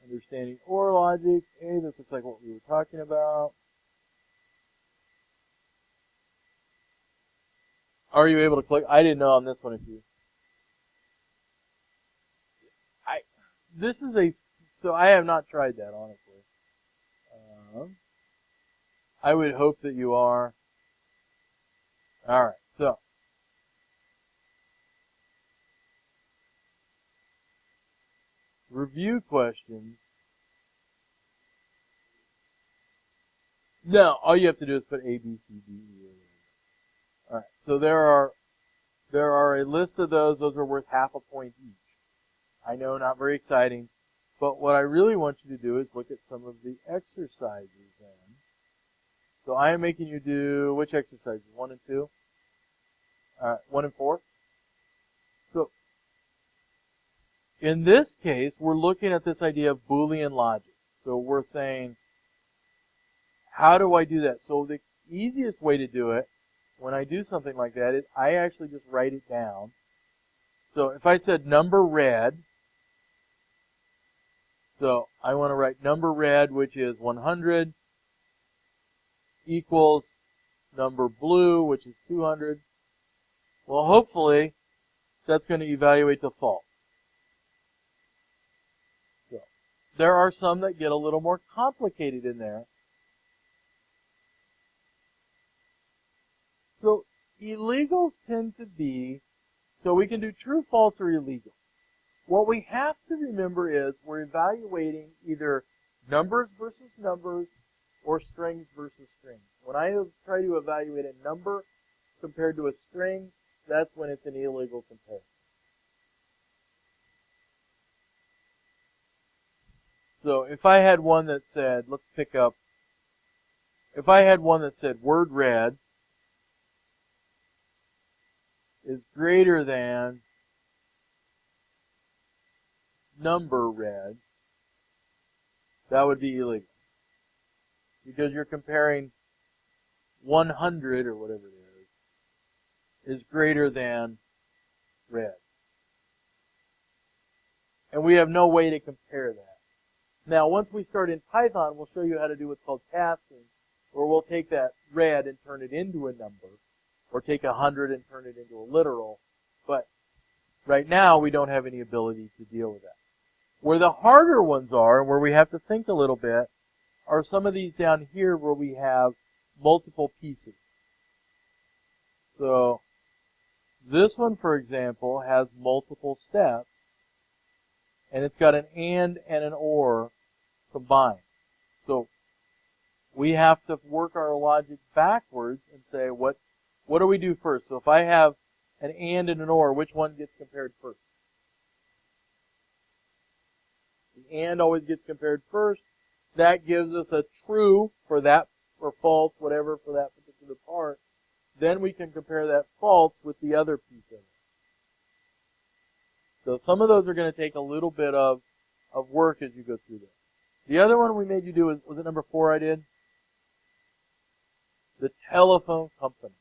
Understanding OR logic. Hey, this looks like what we were talking about. Are you able to click? I didn't know on this one if you. This is so I have not tried that, honestly. I would hope that you are. Alright, so. Review questions. No, all you have to do is put A, B, C, D, E. Alright, so there are a list of those. Those are worth half a point each. I know, not very exciting, but what I really want you to do is look at some of the exercises then. So I am making you do, which exercises? 1 and 2? Alright, 1 and 4? So, in this case, we're looking at this idea of Boolean logic. So we're saying, how do I do that? So the easiest way to do it, when I do something like that, is I actually just write it down. So if I said number red, so I want to write number red, which is 100, equals number blue, which is 200. Well, hopefully, that's going to evaluate the false. So, there are some that get a little more complicated in there. So, illegals tend to be, so we can do true, false, or illegal. What we have to remember is we're evaluating either numbers versus numbers or strings versus strings. When I try to evaluate a number compared to a string, that's when it's an illegal comparison. So if I had one that said, let's pick up, if I had one that said word red is greater than number red, that would be illegal. Because you're comparing 100 or whatever it is greater than red. And we have no way to compare that. Now, once we start in Python, we'll show you how to do what's called casting, where we'll take that red and turn it into a number, or take 100 and turn it into a literal. But right now, we don't have any ability to deal with that. Where the harder ones are, and where we have to think a little bit, are some of these down here where we have multiple pieces. So, this one, for example, has multiple steps, and it's got an and an or combined. So, we have to work our logic backwards and say, what do we do first? So if I have an and an or, which one gets compared first? The and always gets compared first. That gives us a true for that, or false, whatever, for that particular part. Then we can compare that false with the other piece of it. So some of those are going to take a little bit of work as you go through this. The other one we made you do was it number 4 I did? The telephone company.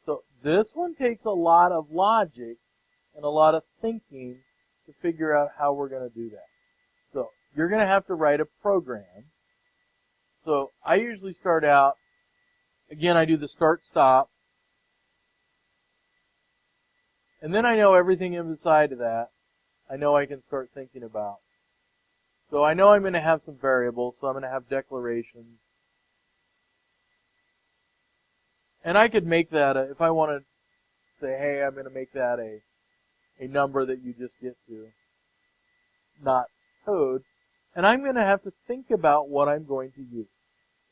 So this one takes a lot of logic and a lot of thinking to figure out how we're going to do that. So you're going to have to write a program. So I usually start out, again, I do the start-stop. And then I know everything inside of that, I know I can start thinking about. So I know I'm going to have some variables, so I'm going to have declarations. And I could make that, if I want to say, hey, I'm going to make that a number that you just get to, not code. And I'm going to have to think about what I'm going to use.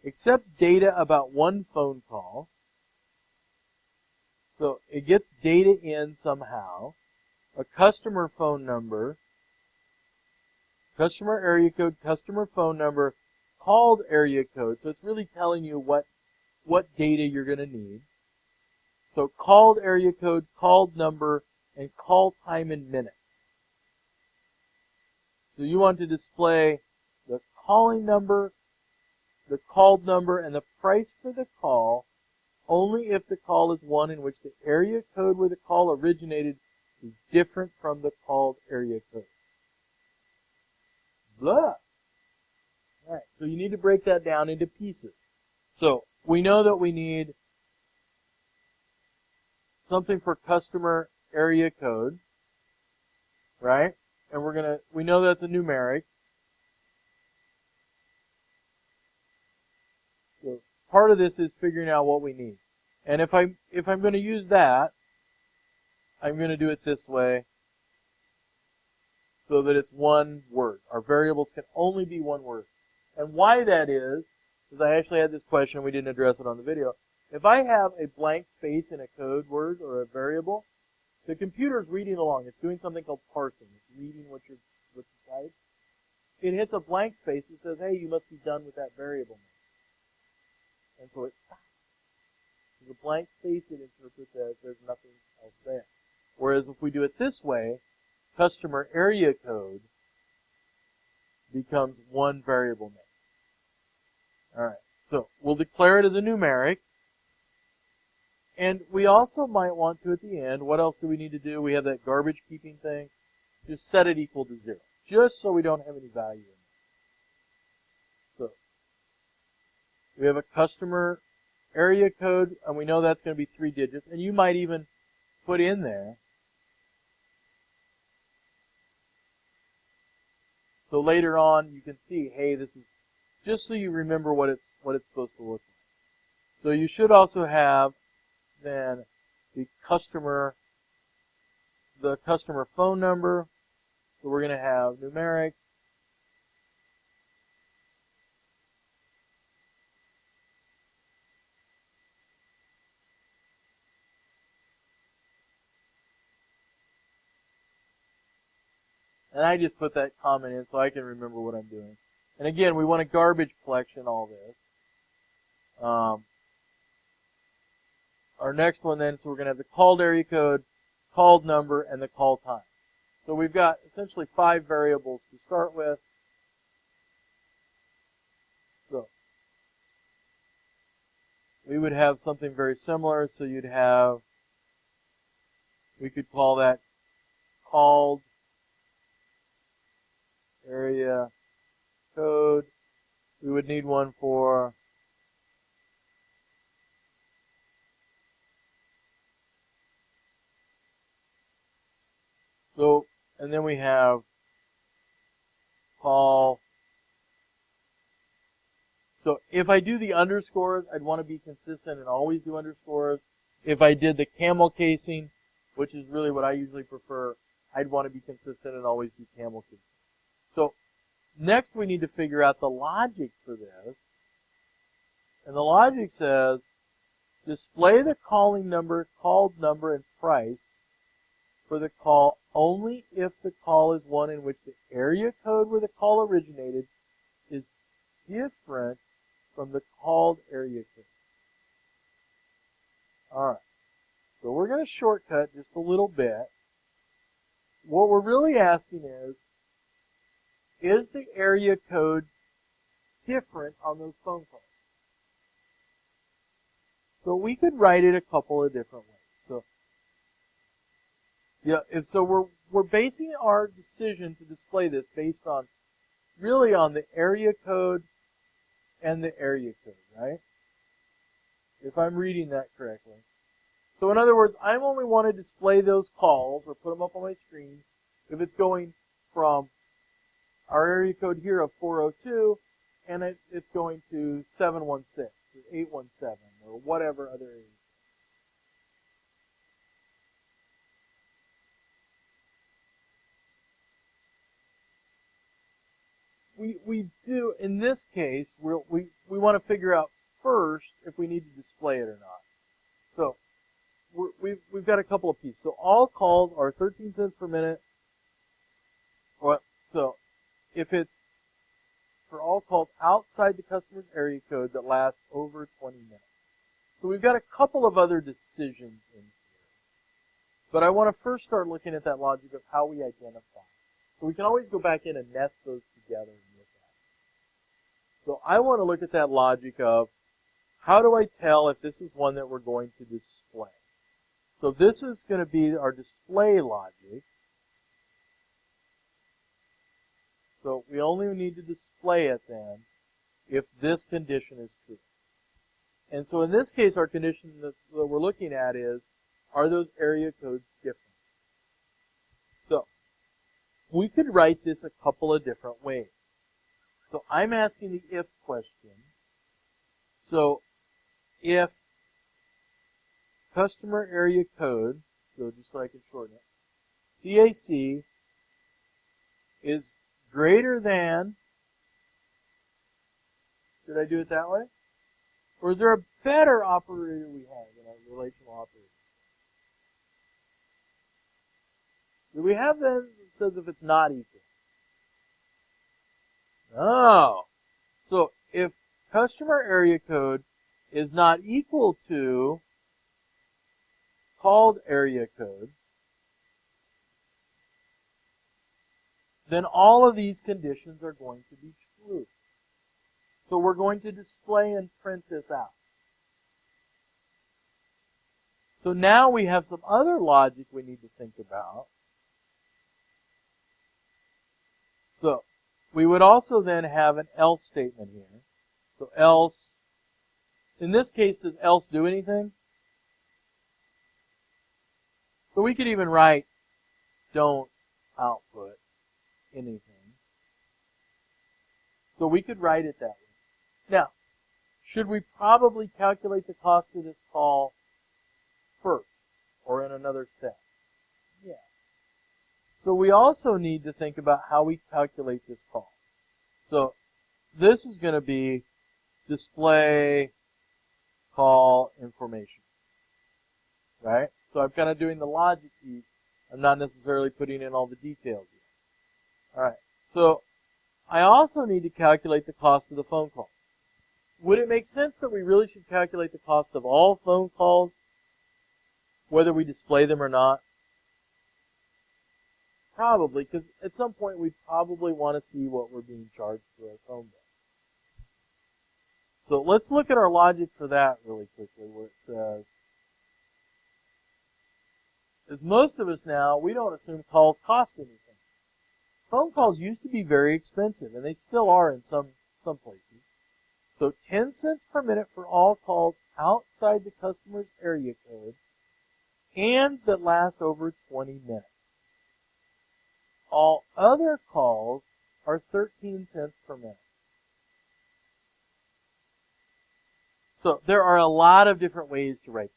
Accept data about one phone call. So it gets data in somehow. A customer phone number. Customer area code, customer phone number, called area code. So it's really telling you what data you're going to need. So called area code, called number, and call time in minutes. So you want to display the calling number, the called number, and the price for the call only if the call is one in which the area code where the call originated is different from the called area code. Blah. Alright, so you need to break that down into pieces. So, we know that we need something for customer area code, right? And we know that's a numeric. So, part of this is figuring out what we need. And if I'm going to use that, I'm going to do it this way so that it's one word. Our variables can only be one word. And why that is, because I actually had this question, we didn't address it on the video. If I have a blank space in a code word or a variable, the computer's reading along. It's doing something called parsing. It's reading what you type. It hits a blank space that says, hey, you must be done with that variable now. And so it stops. The blank space it interprets as there's nothing else there. Whereas if we do it this way, customer area code becomes one variable name. Alright, so we'll declare it as a numeric. And we also might want to, at the end, what else do we need to do? We have that garbage keeping thing. Just set it equal to 0. Just so we don't have any value in it. So, we have a customer area code, and we know that's going to be 3 digits, and you might even put in there. So later on, you can see, hey, this is just so you remember what it's supposed to look like. So you should also have then the customer phone number. So we're going to have numeric. And I just put that comment in so I can remember what I'm doing. And again, we want a garbage collection, all this. Our next one then, so we're going to have the called area code, called number, and the call time. So we've got essentially 5 variables to start with. So we would have something very similar. So you'd have, we could call that called area code. We would need one for so, and then we have call. So if I do the underscores, I'd want to be consistent and always do underscores. If I did the camel casing, which is really what I usually prefer, I'd want to be consistent and always do camel casing. So next we need to figure out the logic for this. And the logic says, display the calling number, called number, and price for the call only if the call is one in which the area code where the call originated is different from the called area code. Alright, so we're going to shortcut just a little bit. What we're really asking is the area code different on those phone calls? So we could write it a couple of different ways. So yeah, and so we're basing our decision to display this based on really on the area code and the area code, right? If I'm reading that correctly. So in other words, I only want to display those calls or put them up on my screen if it's going from our area code here of 402 and it's going to 716 or 817 or whatever other area. We do, in this case, we want to figure out first if we need to display it or not. So we've got a couple of pieces. So all calls are 13 cents per minute. So if it's for all calls outside the customer's area code that last over 20 minutes. So we've got a couple of other decisions in here. But I want to first start looking at that logic of how we identify. So we can always go back in and nest those together and look at it. So I want to look at that logic of how do I tell if this is one that we're going to display? So this is going to be our display logic. So we only need to display it then if this condition is true. And so in this case, our condition that we're looking at is, are those area codes different? So we could write this a couple of different ways. So I'm asking the if question. So if customer area code, so just so I can shorten it, CAC is greater than, should I do it that way? Or is there a better operator we have than our relational operator? Do we have that that says if it's not equal? No. So if customer area code is not equal to called area code, then all of these conditions are going to be true. So we're going to display and print this out. So now we have some other logic we need to think about. So we would also then have an else statement here. So else, in this case, does else do anything? So we could even write don't output anything. So we could write it that way. Now, should we probably calculate the cost of this call first or in another step? Yeah. So we also need to think about how we calculate this call. So this is going to be display call information. Right? So I'm kind of doing the logic piece. I'm not necessarily putting in all the details yet. Alright, so I also need to calculate the cost of the phone call. Would it make sense that we really should calculate the cost of all phone calls, whether we display them or not? Probably, because at some point we probably want to see what we're being charged for our phone bill. So let's look at our logic for that really quickly, where it says, as most of us now, we don't assume calls cost anything. Phone calls used to be very expensive, and they still are in some places. So 10 cents per minute for all calls outside the customer's area code and that last over 20 minutes. All other calls are 13 cents per minute. So there are a lot of different ways to write this.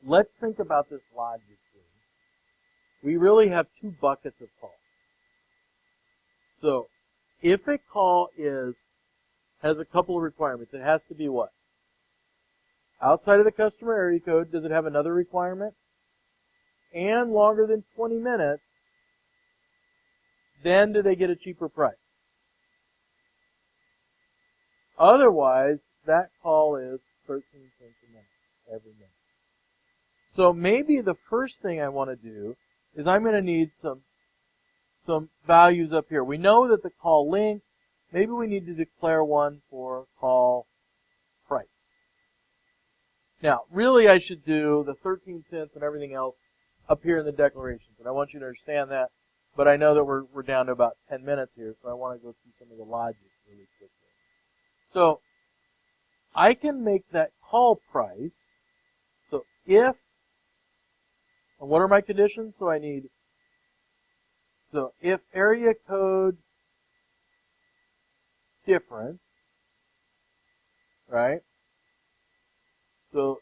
Let's think about this logically. We really have two buckets of calls. So if a call has a couple of requirements, it has to be what? Outside of the customer area code, does it have another requirement? And longer than 20 minutes, then do they get a cheaper price? Otherwise, that call is 13 cents a minute, every minute. So maybe the first thing I want to do is I'm going to need some values up here. We know that the call length, maybe we need to declare one for call price. Now, really I should do the 13 cents and everything else up here in the declarations. And I want you to understand that, but I know that we're down to about 10 minutes here, so I want to go through some of the logic really quickly. So, I can make that call price. So if, and what are my conditions? So if area code different, right? So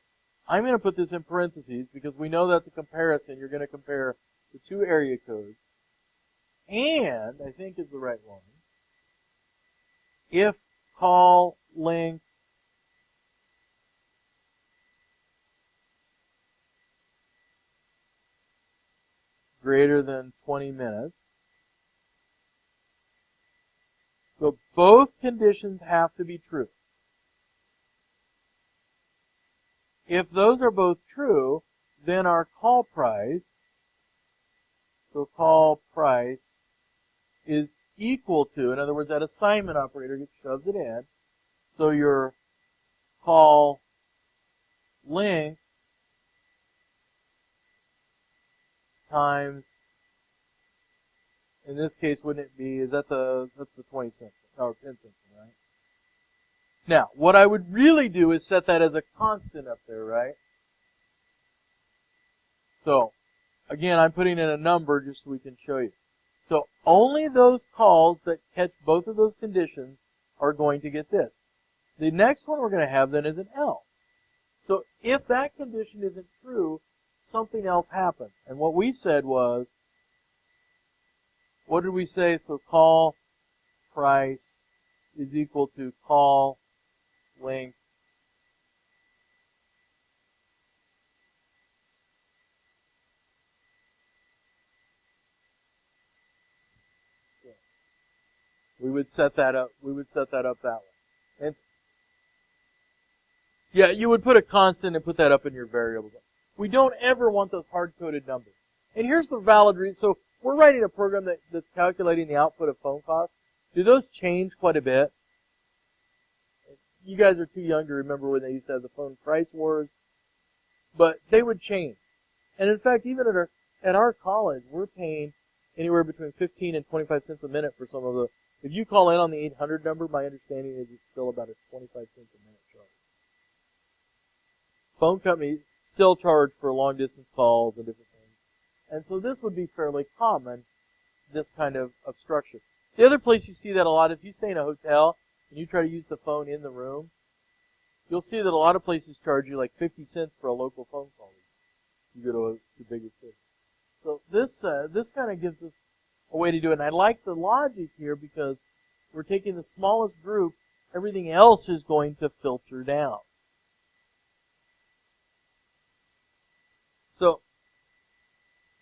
I'm going to put this in parentheses because we know that's a comparison. You're going to compare the two area codes. And, I think is the right one, if call length greater than 20 minutes. So both conditions have to be true. If those are both true, then our call price, so call price is equal to, in other words, that assignment operator shoves it in, so your call length times, in this case, wouldn't it be, that's the 20 cents, or 10 cents, right? Now, what I would really do is set that as a constant up there, right? So, again, I'm putting in a number just so we can show you. So, only those calls that catch both of those conditions are going to get this. The next one we're going to have then is an else. So, if that condition isn't true, something else happens. And what we said was, what did we say? So, call price is equal to call length we would set that up that way. And yeah, you would put a constant and put that up in your variables. We don't ever want those hard-coded numbers. And here's the valid reason. So we're writing a program that's calculating the output of phone costs. Do those change quite a bit? You guys are too young to remember when they used to have the phone price wars, but they would change. And in fact, even at our college, we're paying anywhere between 15 and 25 cents a minute for some of the If you call in on the 800 number, my understanding is it's still about a 25 cents a minute charge. Phone companies still charge for long distance calls and different things. And so this would be fairly common, this kind of obstruction. The other place you see that a lot, if you stay in a hotel and you try to use the phone in the room, you'll see that a lot of places charge you like 50 cents for a local phone call. You go to a bigger city. So this kind of gives us a way to do it. And I like the logic here because we're taking the smallest group. Everything else is going to filter down. So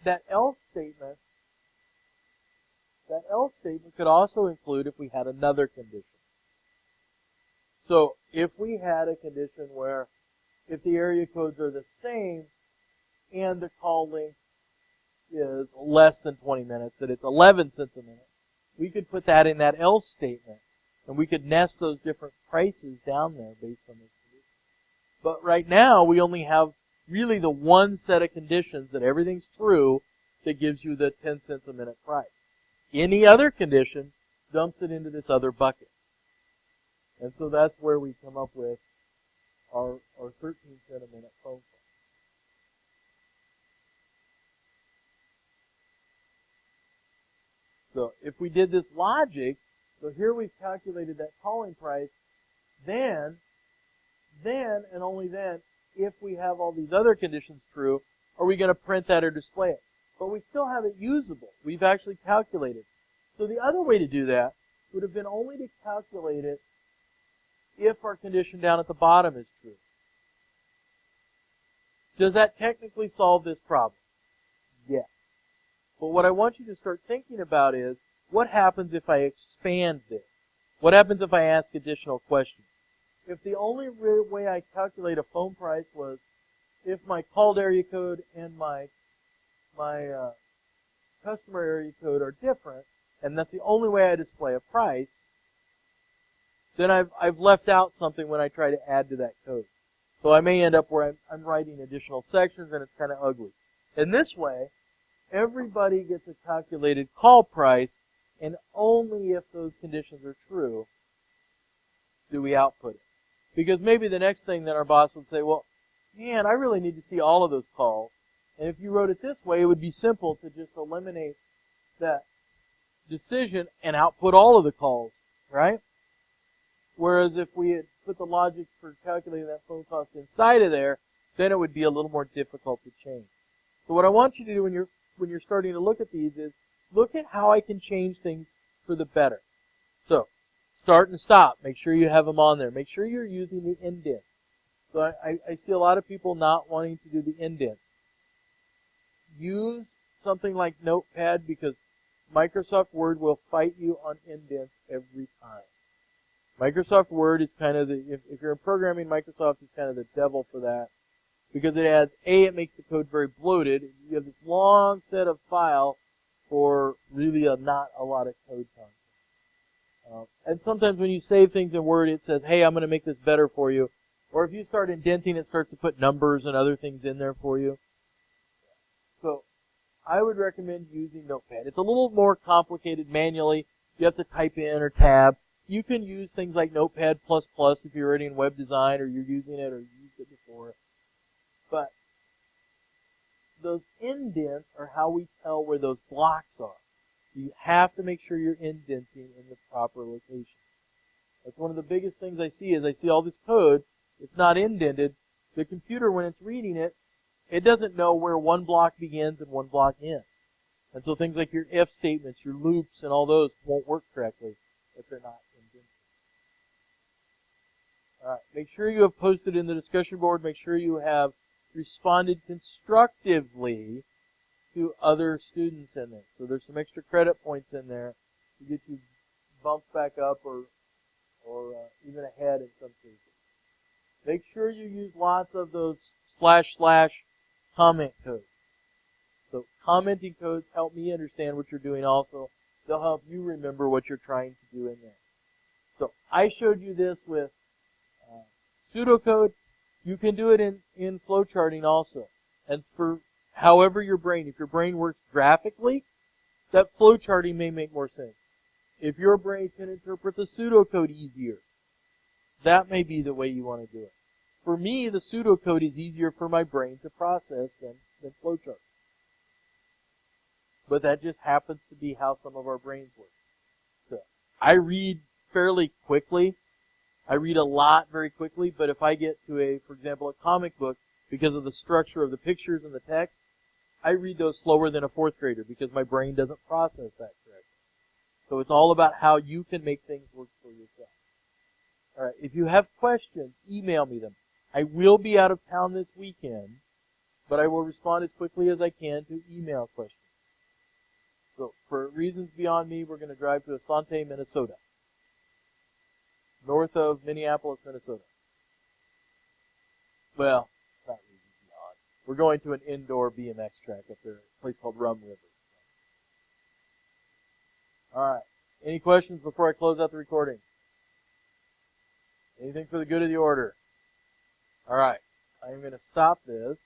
that else statement could also include if we had another condition. So if we had a condition where if the area codes are the same and the call length is less than 20 minutes, that it's 11 cents a minute, we could put that in that else statement, and we could nest those different prices down there based on those conditions. But right now, we only have really the one set of conditions that everything's true that gives you the 10 cents a minute price. Any other condition dumps it into this other bucket. And so that's where we come up with our 13 cent a minute phone call. So if we did this logic, so here we've calculated that calling price, then and only then, if we have all these other conditions true, are we going to print that or display it? But we still have it usable. We've actually calculated. So the other way to do that would have been only to calculate it if our condition down at the bottom is true. Does that technically solve this problem? Yes. But what I want you to start thinking about is, what happens if I expand this? What happens if I ask additional questions? If the only way I calculate a phone price was if my called area code and my customer area code are different, and that's the only way I display a price, then I've left out something when I try to add to that code. So I may end up where I'm writing additional sections and it's kind of ugly. In this way, everybody gets a calculated call price, and only if those conditions are true do we output it. Because maybe the next thing that our boss would say, well, man, I really need to see all of those calls. And if you wrote it this way, it would be simple to just eliminate that decision and output all of the calls, right? Whereas if we had put the logic for calculating that phone cost inside of there, then it would be a little more difficult to change. So what I want you to do when you're starting to look at these is look at how I can change things for the better. So start and stop. Make sure you have them on there. Make sure you're using the indent. So I see a lot of people not wanting to do the indent. Use something like Notepad because Microsoft Word will fight you on indents every time. Microsoft Word is kind of if you're in programming, Microsoft is kind of the devil for that. Because it makes the code very bloated. You have this long set of file for really not a lot of code content. And sometimes when you save things in Word, it says, hey, I'm going to make this better for you. Or if you start indenting, it starts to put numbers and other things in there for you. So I would recommend using Notepad. It's a little more complicated manually. You have to type in or tab. You can use things like Notepad++ if you're already in web design or you're using it or used it before. But those indents are how we tell where those blocks are. You have to make sure you're indenting in the proper location. That's one of the biggest things I see is I see all this code. It's not indented. The computer, when it's reading it, it doesn't know where one block begins and one block ends. And so things like your if statements, your loops, and all those won't work correctly if they're not indented. All right. Make sure you have posted in the discussion board. Make sure you have responded constructively to other students in there. So there's some extra credit points in there to get you bumped back up or even ahead in some cases. Make sure you use lots of those / comment codes. So commenting codes help me understand what you're doing also. They'll help you remember what you're trying to do in there. So I showed you this with pseudocode. You can do it in flowcharting also. And for however if your brain works graphically, that flowcharting may make more sense. If your brain can interpret the pseudocode easier, that may be the way you want to do it. For me, the pseudocode is easier for my brain to process than flowcharts. But that just happens to be how some of our brains work. So I read fairly quickly. I read a lot very quickly, but if I get to for example, a comic book, because of the structure of the pictures and the text, I read those slower than a fourth grader because my brain doesn't process that correctly. So it's all about how you can make things work for yourself. All right, if you have questions, email me them. I will be out of town this weekend, but I will respond as quickly as I can to email questions. So for reasons beyond me, we're going to drive to Asante, Minnesota, north of Minneapolis, Minnesota. Well, not reasons beyond. We're going to an indoor BMX track up there, a place called Rum River. All right. Any questions before I close out the recording? Anything for the good of the order? All right. I'm going to stop this.